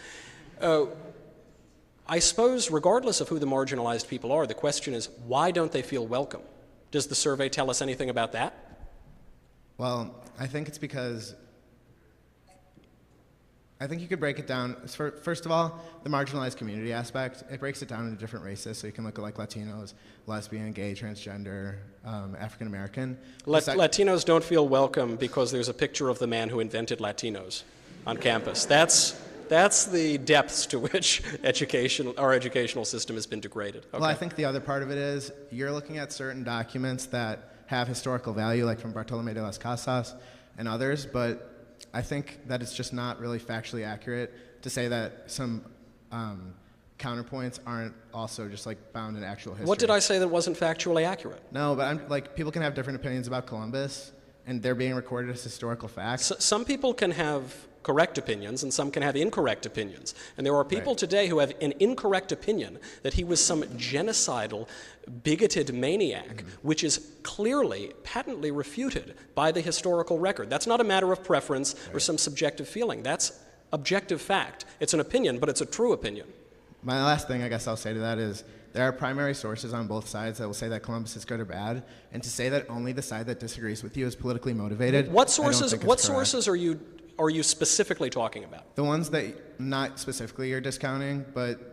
I suppose, regardless of who the marginalized people are, the question is, why don't they feel welcome? Does the survey tell us anything about that? Well, I think it's because I think you could break it down. First of all, the marginalized community aspect, it breaks it down into different races. So you can look at like Latinos, lesbian, gay, transgender, African American. Latinos don't feel welcome because there's a picture of the man who invented Latinos on campus. That's the depths to which our educational system has been degraded. Okay. Well, I think the other part of it is you're looking at certain documents that have historical value, like from Bartolomé de las Casas and others, but I think that it's just not really factually accurate to say that some counterpoints aren't also just like bound in actual history. What did I say that wasn't factually accurate? No, but I'm like, people can have different opinions about Columbus, and they're being recorded as historical facts. Some people can have correct opinions, and some can have incorrect opinions. And there are people today who have an incorrect opinion that he was some genocidal, bigoted maniac, which is clearly, patently refuted by the historical record. That's not a matter of preference or some subjective feeling. That's objective fact. It's an opinion, but it's a true opinion. My last thing I guess I'll say to that is there are primary sources on both sides that will say that Columbus is good or bad, and to say that only the side that disagrees with you is politically motivated. What sources are you specifically talking about? The ones that not specifically you're discounting, but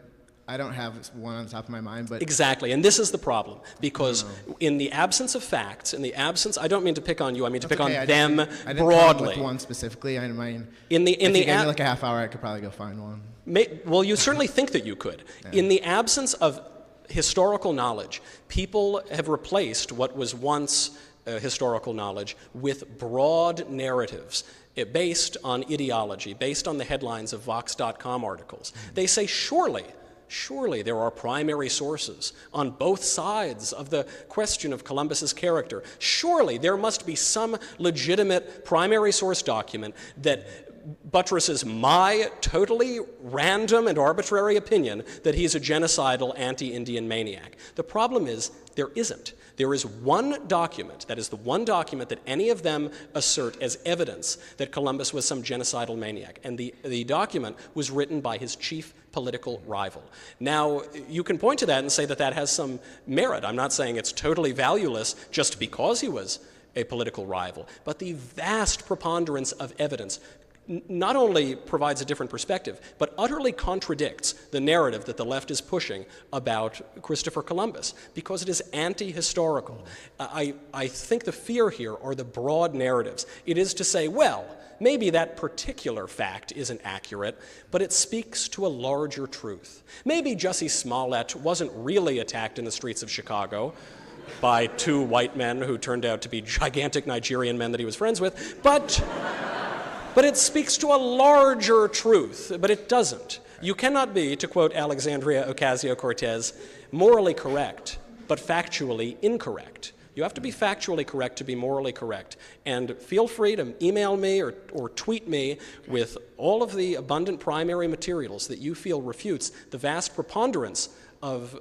I don't have one on the top of my mind. But exactly, and this is the problem, because in the absence of facts, I don't mean to pick on you, I mean to pick on them I didn't broadly. Come with one specifically. I mean, if you gave me like a half hour, I could probably go find one. Well, you certainly think that you could. Yeah. In the absence of historical knowledge, people have replaced what was once historical knowledge with broad narratives based on ideology, based on the headlines of Vox.com articles. They say, surely there are primary sources on both sides of the question of Columbus's character. Surely there must be some legitimate primary source document that buttresses my totally random and arbitrary opinion that he's a genocidal anti-Indian maniac. The problem is there isn't. There is one document, that is the one document that any of them assert as evidence that Columbus was some genocidal maniac, and the document was written by his chief political rival. Now, you can point to that and say that that has some merit. I'm not saying it's totally valueless just because he was a political rival, but the vast preponderance of evidence not only provides a different perspective, but utterly contradicts the narrative that the left is pushing about Christopher Columbus, because it is anti-historical. I think the fear here are the broad narratives. It is to say, well, maybe that particular fact isn't accurate, but it speaks to a larger truth. Maybe Jussie Smollett wasn't really attacked in the streets of Chicago by two white men who turned out to be gigantic Nigerian men that he was friends with, but it speaks to a larger truth, but it doesn't. You cannot be, to quote Alexandria Ocasio-Cortez, morally correct, but factually incorrect. You have to be factually correct to be morally correct. And feel free to email me or tweet me with all of the abundant primary materials that you feel refutes the vast preponderance of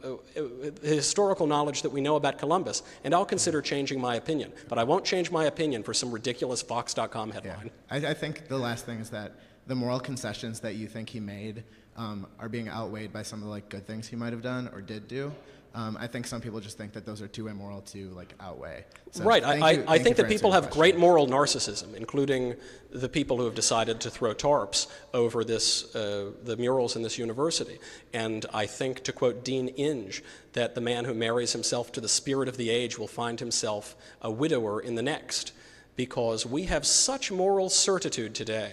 historical knowledge that we know about Columbus, and I'll consider changing my opinion. But I won't change my opinion for some ridiculous Vox.com headline. Yeah. I think the last thing is that the moral concessions that you think he made are being outweighed by some of the good things he might have done or did do. I think some people just think that those are too immoral to outweigh. So right. I think that people have question. great moral narcissism, including the people who have decided to throw tarps over the murals in this university. And I think, to quote Dean Inge, that the man who marries himself to the spirit of the age will find himself a widower in the next, because we have such moral certitude today,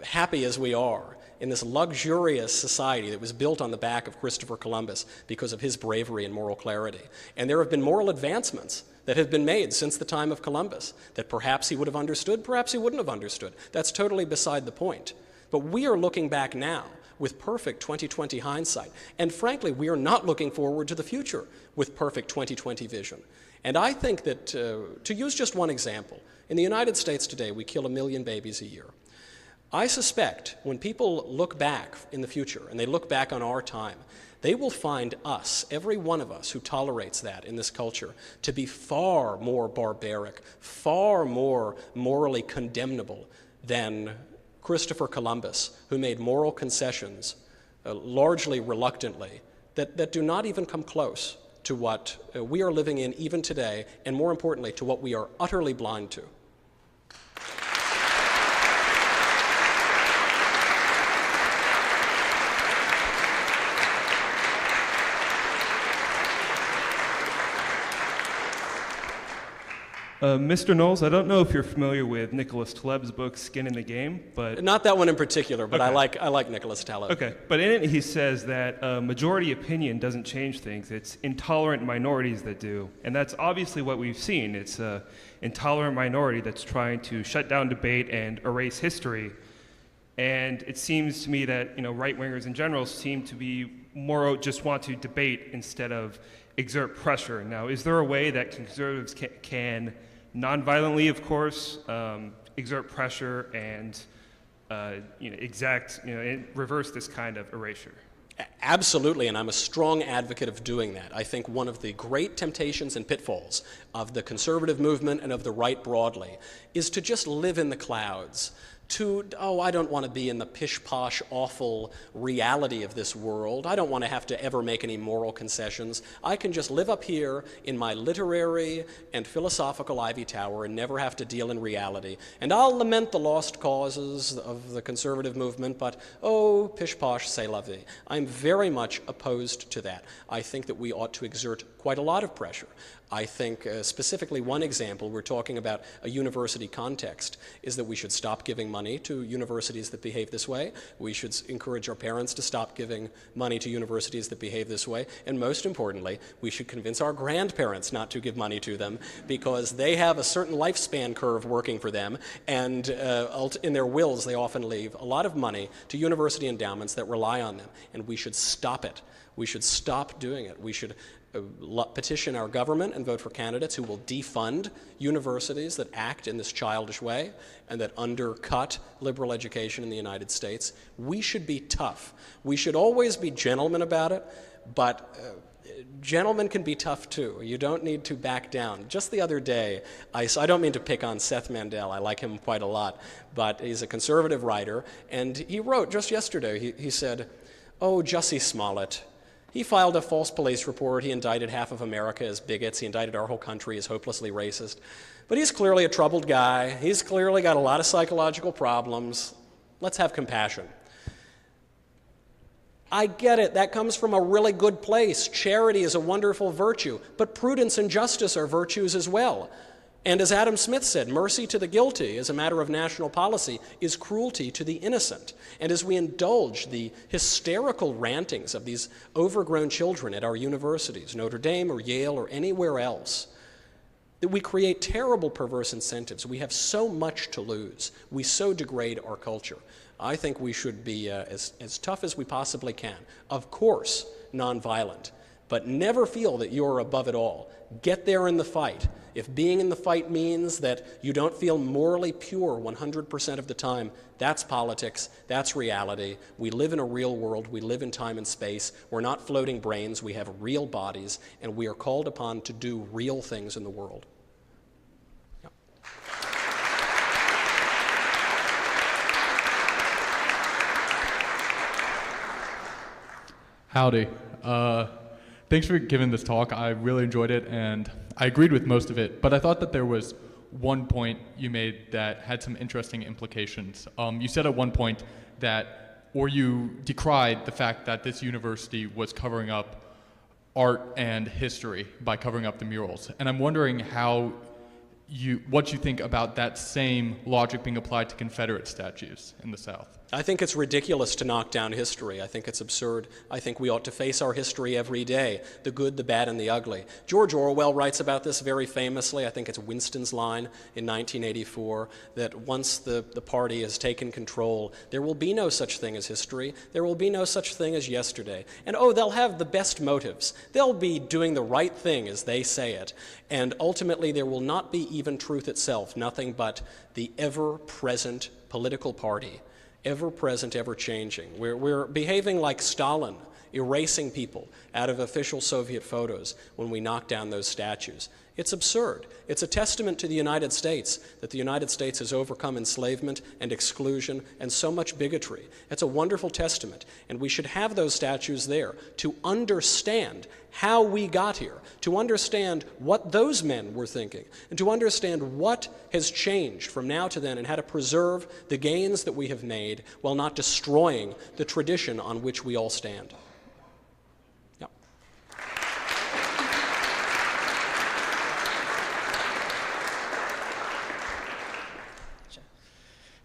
happy as we are, in this luxurious society that was built on the back of Christopher Columbus because of his bravery and moral clarity. And there have been moral advancements that have been made since the time of Columbus that perhaps he would have understood, perhaps he wouldn't have understood. That's totally beside the point. But we are looking back now with perfect 20/20 hindsight. And frankly, we are not looking forward to the future with perfect 20/20 vision. And I think that, to use just one example, in the United States today, we kill 1 million babies a year. I suspect when people look back in the future, and they look back on our time, they will find us, every one of us who tolerates that in this culture, to be far more barbaric, far more morally condemnable than Christopher Columbus, who made moral concessions, largely reluctantly, that do not even come close to what we are living in even today, and more importantly, to what we are utterly blind to. Mr. Knowles, I don't know if you're familiar with Nicholas Taleb's book, Skin in the Game, but... Not that one in particular, but okay. I like Nicholas Taleb. Okay, but in it he says that majority opinion doesn't change things. It's intolerant minorities that do. And that's obviously what we've seen. It's an intolerant minority that's trying to shut down debate and erase history. And it seems to me that right-wingers in general seem to be more just want to debate instead of exert pressure. Now, is there a way that conservatives can non-violently, of course, exert pressure and reverse this kind of erasure? Absolutely, and I'm a strong advocate of doing that. I think one of the great temptations and pitfalls of the conservative movement and of the right broadly is to just live in the clouds, I don't want to be in the pish-posh, awful reality of this world. I don't want to have to ever make any moral concessions. I can just live up here in my literary and philosophical ivy tower and never have to deal in reality. And I'll lament the lost causes of the conservative movement, but pish-posh, c'est la vie. I'm very much opposed to that. I think that we ought to exert quite a lot of pressure. I think specifically one example, we're talking about a university context, is that we should stop giving money to universities that behave this way. We should encourage our parents to stop giving money to universities that behave this way. And most importantly, we should convince our grandparents not to give money to them because they have a certain lifespan curve working for them. And in their wills, they often leave a lot of money to university endowments that rely on them. And we should stop it. We should stop doing it. We should petition our government and vote for candidates who will defund universities that act in this childish way and that undercut liberal education in the United States. We should be tough. We should always be gentlemen about it, but gentlemen can be tough too. You don't need to back down. Just the other day, I don't mean to pick on Seth Mandel, I like him quite a lot, but he's a conservative writer, and he wrote just yesterday, he said, Jussie Smollett, He filed a false police report. He indicted half of America as bigots. He indicted our whole country as hopelessly racist. But he's clearly a troubled guy. He's clearly got a lot of psychological problems. Let's have compassion. I get it. That comes from a really good place. Charity is a wonderful virtue, but prudence and justice are virtues as well. And as Adam Smith said, mercy to the guilty as a matter of national policy is cruelty to the innocent. And as we indulge the hysterical rantings of these overgrown children at our universities, Notre Dame or Yale or anywhere else, that we create terrible perverse incentives. We have so much to lose. We so degrade our culture. I think we should be as tough as we possibly can. Of course, nonviolent, but never feel that you're above it all. Get there in the fight. If being in the fight means that you don't feel morally pure 100% of the time, that's politics, that's reality. We live in a real world, we live in time and space. We're not floating brains, we have real bodies, and we are called upon to do real things in the world. Howdy. Thanks for giving this talk. I really enjoyed it, and I agreed with most of it, but I thought that there was one point you made that had some interesting implications. You said at one point that, or you decried the fact that this university was covering up art and history by covering up the murals. And I'm wondering what you think about that same logic being applied to Confederate statues in the South. I think it's ridiculous to knock down history. I think it's absurd. I think we ought to face our history every day, the good, the bad, and the ugly. George Orwell writes about this very famously. I think it's Winston's line in 1984, that once the party has taken control, there will be no such thing as history. There will be no such thing as yesterday. And they'll have the best motives. They'll be doing the right thing as they say it. And ultimately, there will not be even truth itself, nothing but the ever-present political party. Ever-present, ever-changing. We're behaving like Stalin, erasing people out of official Soviet photos when we knock down those statues. It's absurd. It's a testament to the United States that the United States has overcome enslavement and exclusion and so much bigotry. It's a wonderful testament, and we should have those statues there to understand how we got here, to understand what those men were thinking, and to understand what has changed from now to then and how to preserve the gains that we have made while not destroying the tradition on which we all stand.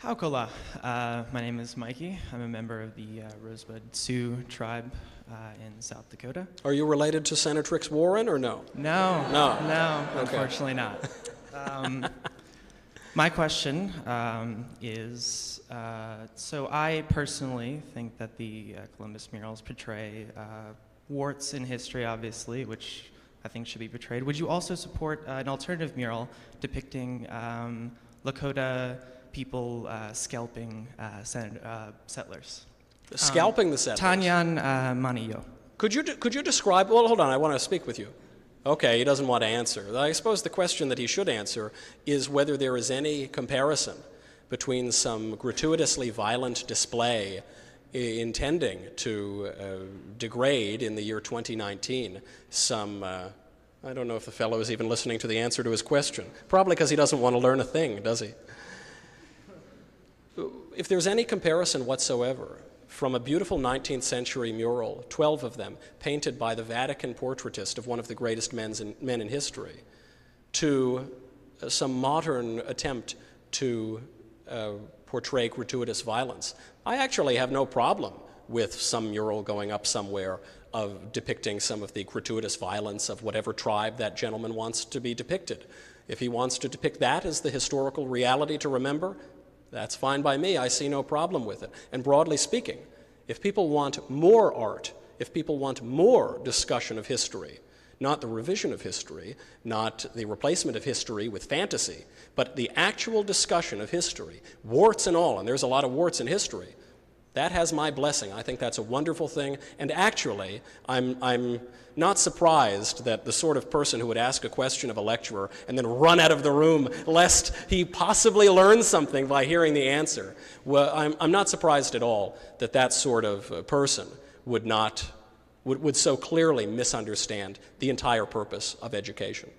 Haukola. My name is Mikey. I'm a member of the Rosebud Sioux tribe in South Dakota. Are you related to Senatrix Warren or no? No. No. No, Okay. unfortunately not. My question is, so I personally think that the Columbus murals portray warts in history, obviously, which I think should be portrayed. Would you also support an alternative mural depicting Lakota people scalping settlers? Scalping the settlers? Tanyan Maniyo. Could you describe, well, hold on, I want to speak with you. Okay, he doesn't want to answer. I suppose the question that he should answer is whether there is any comparison between some gratuitously violent display intending to degrade in the year 2019 some, I don't know if the fellow is even listening to the answer to his question. Probably because he doesn't want to learn a thing, does he? If there's any comparison whatsoever from a beautiful 19th century mural, 12 of them, painted by the Vatican portraitist of one of the greatest men in history, to some modern attempt to portray gratuitous violence, I actually have no problem with some mural going up somewhere of depicting some of the gratuitous violence of whatever tribe that gentleman wants to be depicted. If he wants to depict that as the historical reality to remember, that's fine by me. I see no problem with it. And broadly speaking, if people want more art, if people want more discussion of history, not the revision of history, not the replacement of history with fantasy, but the actual discussion of history, warts and all, and there's a lot of warts in history, that has my blessing. I think that's a wonderful thing, and actually, I'm not surprised that the sort of person who would ask a question of a lecturer and then run out of the room lest he possibly learn something by hearing the answer. Well, I'm not surprised at all that that sort of person would not would so clearly misunderstand the entire purpose of education.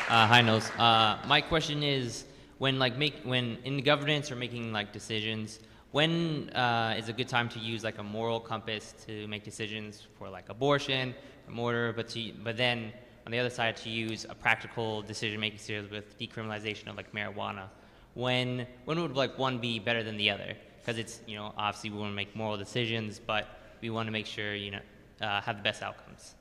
Hi, Nils. My question is, when in the governance or making decisions, when is a good time to use a moral compass to make decisions for abortion or murder, but then on the other side to use a practical decision-making skills with decriminalization of marijuana? When would one be better than the other? Because it's obviously we want to make moral decisions, but we want to make sure have the best outcomes.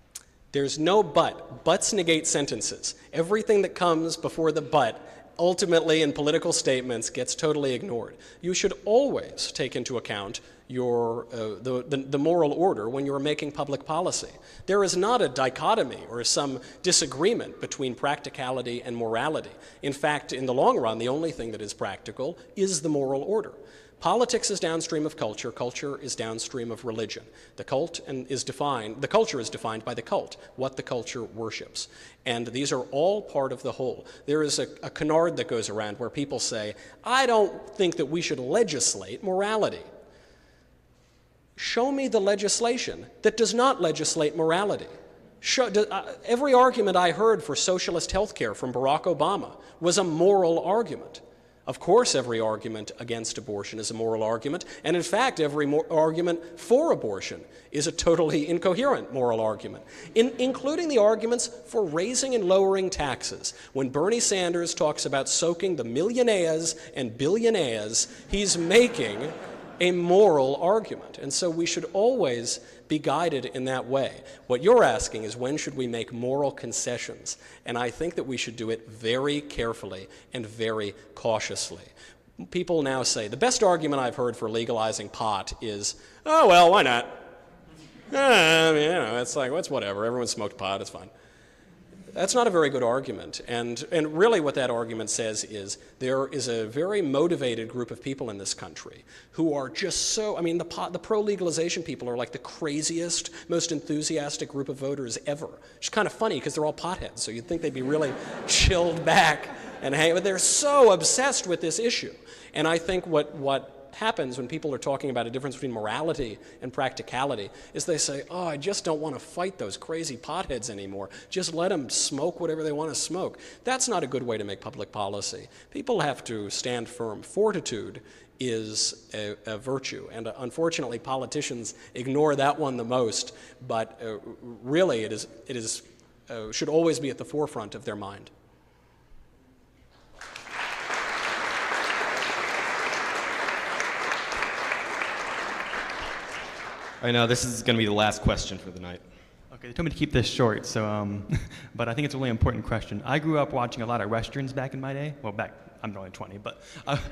There's no but. Buts negate sentences. Everything that comes before the but ultimately in political statements gets totally ignored. You should always take into account the moral order when you're making public policy. There is not a dichotomy or some disagreement between practicality and morality. In fact, in the long run, the only thing that is practical is the moral order. Politics is downstream of culture. Culture is downstream of religion. The culture is defined by the cult, what the culture worships. And these are all part of the whole. There is a canard that goes around where people say, I don't think that we should legislate morality. Show me the legislation that does not legislate morality. Every argument I heard for socialist health care from Barack Obama was a moral argument. Of course, every argument against abortion is a moral argument, and in fact, every argument for abortion is a totally incoherent moral argument, including the arguments for raising and lowering taxes. When Bernie Sanders talks about soaking the millionaires and billionaires, he's making a moral argument, and so we should always be guided in that way. What you're asking is when should we make moral concessions, and I think that we should do it very carefully and very cautiously. People now say, the best argument I've heard for legalizing pot is, oh, well, why not? I mean, it's it's whatever, everyone smoked pot, it's fine. That's not a very good argument, and really what that argument says is there is a very motivated group of people in this country who are just so, the pro-legalization people are like the craziest, most enthusiastic group of voters ever. It's kind of funny because they're all potheads, so you'd think they'd be really chilled back and hang, but they're so obsessed with this issue. And I think what happens when people are talking about a difference between morality and practicality is they say, oh, I just don't want to fight those crazy potheads anymore. Just let them smoke whatever they want to smoke. That's not a good way to make public policy. People have to stand firm. Fortitude is a virtue, and unfortunately politicians ignore that one the most, but really it should always be at the forefront of their mind. All right, now this is going to be the last question for the night. Okay, they told me to keep this short, so but I think it's a really important question. I grew up watching a lot of Westerns back in my day. Well, I'm only 20, but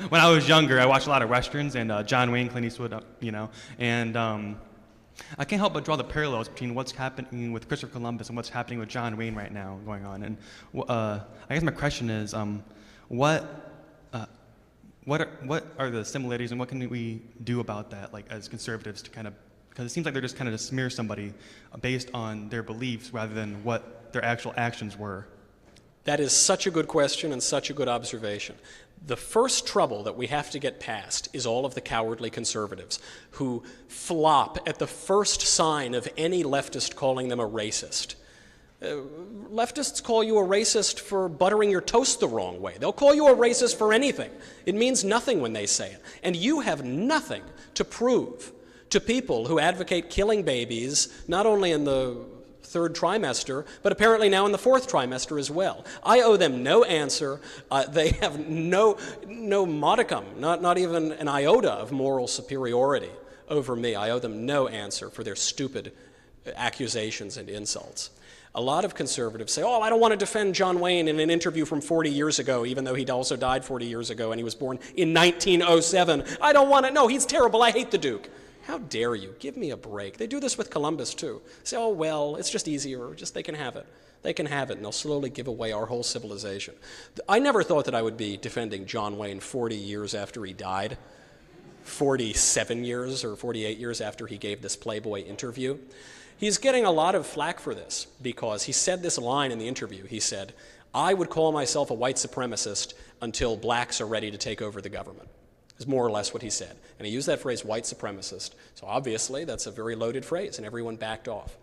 when I was younger, I watched a lot of Westerns and John Wayne, Clint Eastwood, and I can't help but draw the parallels between what's happening with Christopher Columbus and what's happening with John Wayne right now going on. And I guess my question is, what are the similarities and what can we do about that, as conservatives, to kind of, because it seems like they're just kind of to smear somebody based on their beliefs rather than what their actual actions were. That is such a good question and such a good observation. The first trouble that we have to get past is all of the cowardly conservatives who flop at the first sign of any leftist calling them a racist. Leftists call you a racist for buttering your toast the wrong way. They'll call you a racist for anything. It means nothing when they say it. And you have nothing to prove to people who advocate killing babies, not only in the third trimester, but apparently now in the fourth trimester as well. I owe them no answer. They have no modicum, not even an iota of moral superiority over me. I owe them no answer for their stupid accusations and insults. A lot of conservatives say, oh, I don't want to defend John Wayne in an interview from 40 years ago, even though he'd also died 40 years ago and he was born in 1907. I don't want to, no, he's terrible, I hate the Duke. How dare you? Give me a break. They do this with Columbus, too. Say, oh, well, it's just easier. Just they can have it. They can have it, and they'll slowly give away our whole civilization. I never thought that I would be defending John Wayne 40 years after he died, 47 years or 48 years after he gave this Playboy interview. He's getting a lot of flack for this because he said this line in the interview. He said, I would call myself a white supremacist until blacks are ready to take over the government, is more or less what he said. And he used that phrase, white supremacist. So obviously that's a very loaded phrase, and everyone backed off.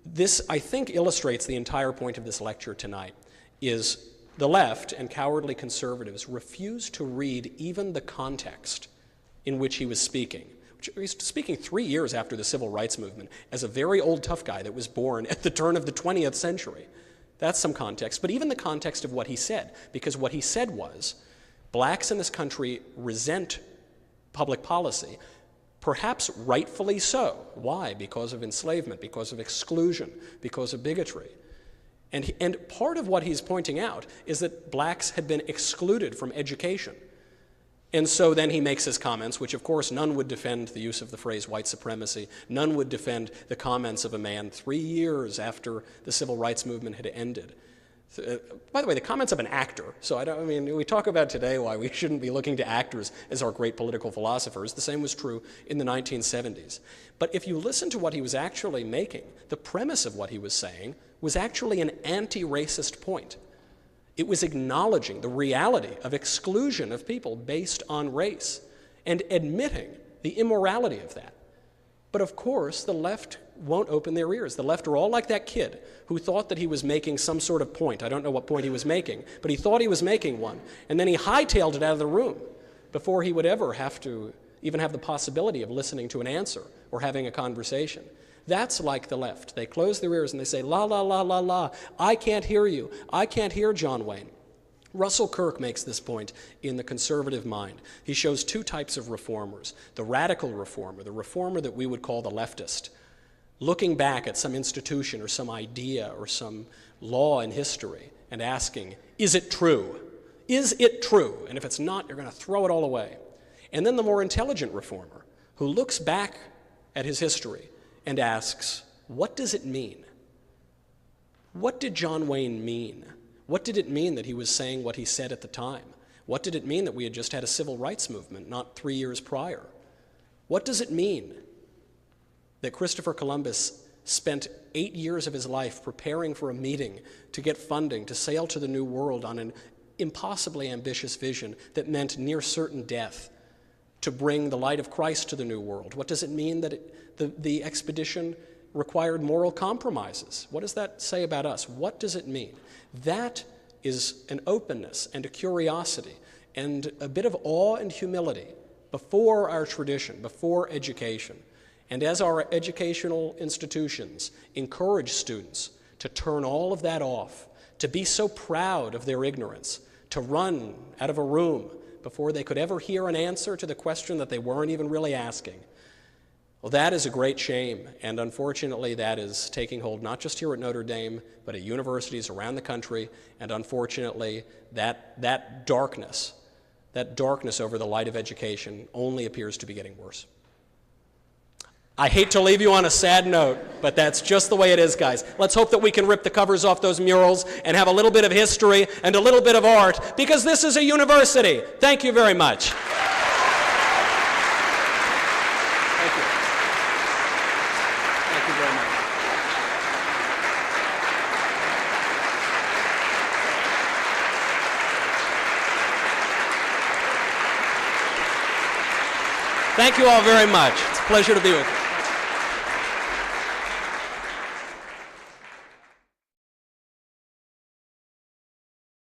This, I think, illustrates the entire point of this lecture tonight, is the left and cowardly conservatives refuse to read even the context in which he was speaking. He was speaking 3 years after the Civil Rights Movement as a very old tough guy that was born at the turn of the 20th century. That's some context, but even the context of what he said, because what he said was, blacks in this country resent public policy, perhaps rightfully so. Why? Because of enslavement, because of exclusion, because of bigotry. And part of what he's pointing out is that blacks had been excluded from education. And so then he makes his comments, which of course none would defend the use of the phrase white supremacy. None would defend the comments of a man 3 years after the Civil Rights Movement had ended. By the way, the comments of an actor. So we talk about today why we shouldn't be looking to actors as our great political philosophers. The same was true in the 1970s. But if you listen to what he was actually making, the premise of what he was saying was actually an anti-racist point. It was acknowledging the reality of exclusion of people based on race and admitting the immorality of that. But of course, the left won't open their ears. The left are all like that kid who thought that he was making some sort of point. I don't know what point he was making, but he thought he was making one. And then he hightailed it out of the room before he would ever have to even have the possibility of listening to an answer or having a conversation. That's like the left. They close their ears and they say, la, la, la, la, la, I can't hear you. I can't hear John Wayne. Russell Kirk makes this point in The Conservative Mind. He shows two types of reformers. The radical reformer, the reformer that we would call the leftist, looking back at some institution or some idea or some law in history and asking, is it true? Is it true? And if it's not, you're going to throw it all away. And then the more intelligent reformer who looks back at his history and asks, what does it mean? What did John Wayne mean? What did it mean that he was saying what he said at the time? What did it mean that we had just had a civil rights movement not 3 years prior? What does it mean that Christopher Columbus spent 8 years of his life preparing for a meeting to get funding to sail to the New World on an impossibly ambitious vision that meant near certain death to bring the light of Christ to the New World? What does it mean that the expedition required moral compromises? What does that say about us? What does it mean? That is an openness and a curiosity and a bit of awe and humility before our tradition, before education. And as our educational institutions encourage students to turn all of that off, to be so proud of their ignorance, to run out of a room before they could ever hear an answer to the question that they weren't even really asking, well, that is a great shame, and unfortunately that is taking hold not just here at Notre Dame, but at universities around the country, and unfortunately that darkness over the light of education only appears to be getting worse. I hate to leave you on a sad note, but that's just the way it is, guys. Let's hope that we can rip the covers off those murals and have a little bit of history and a little bit of art, because this is a university. Thank you very much. Thank you all very much. It's a pleasure to be with you.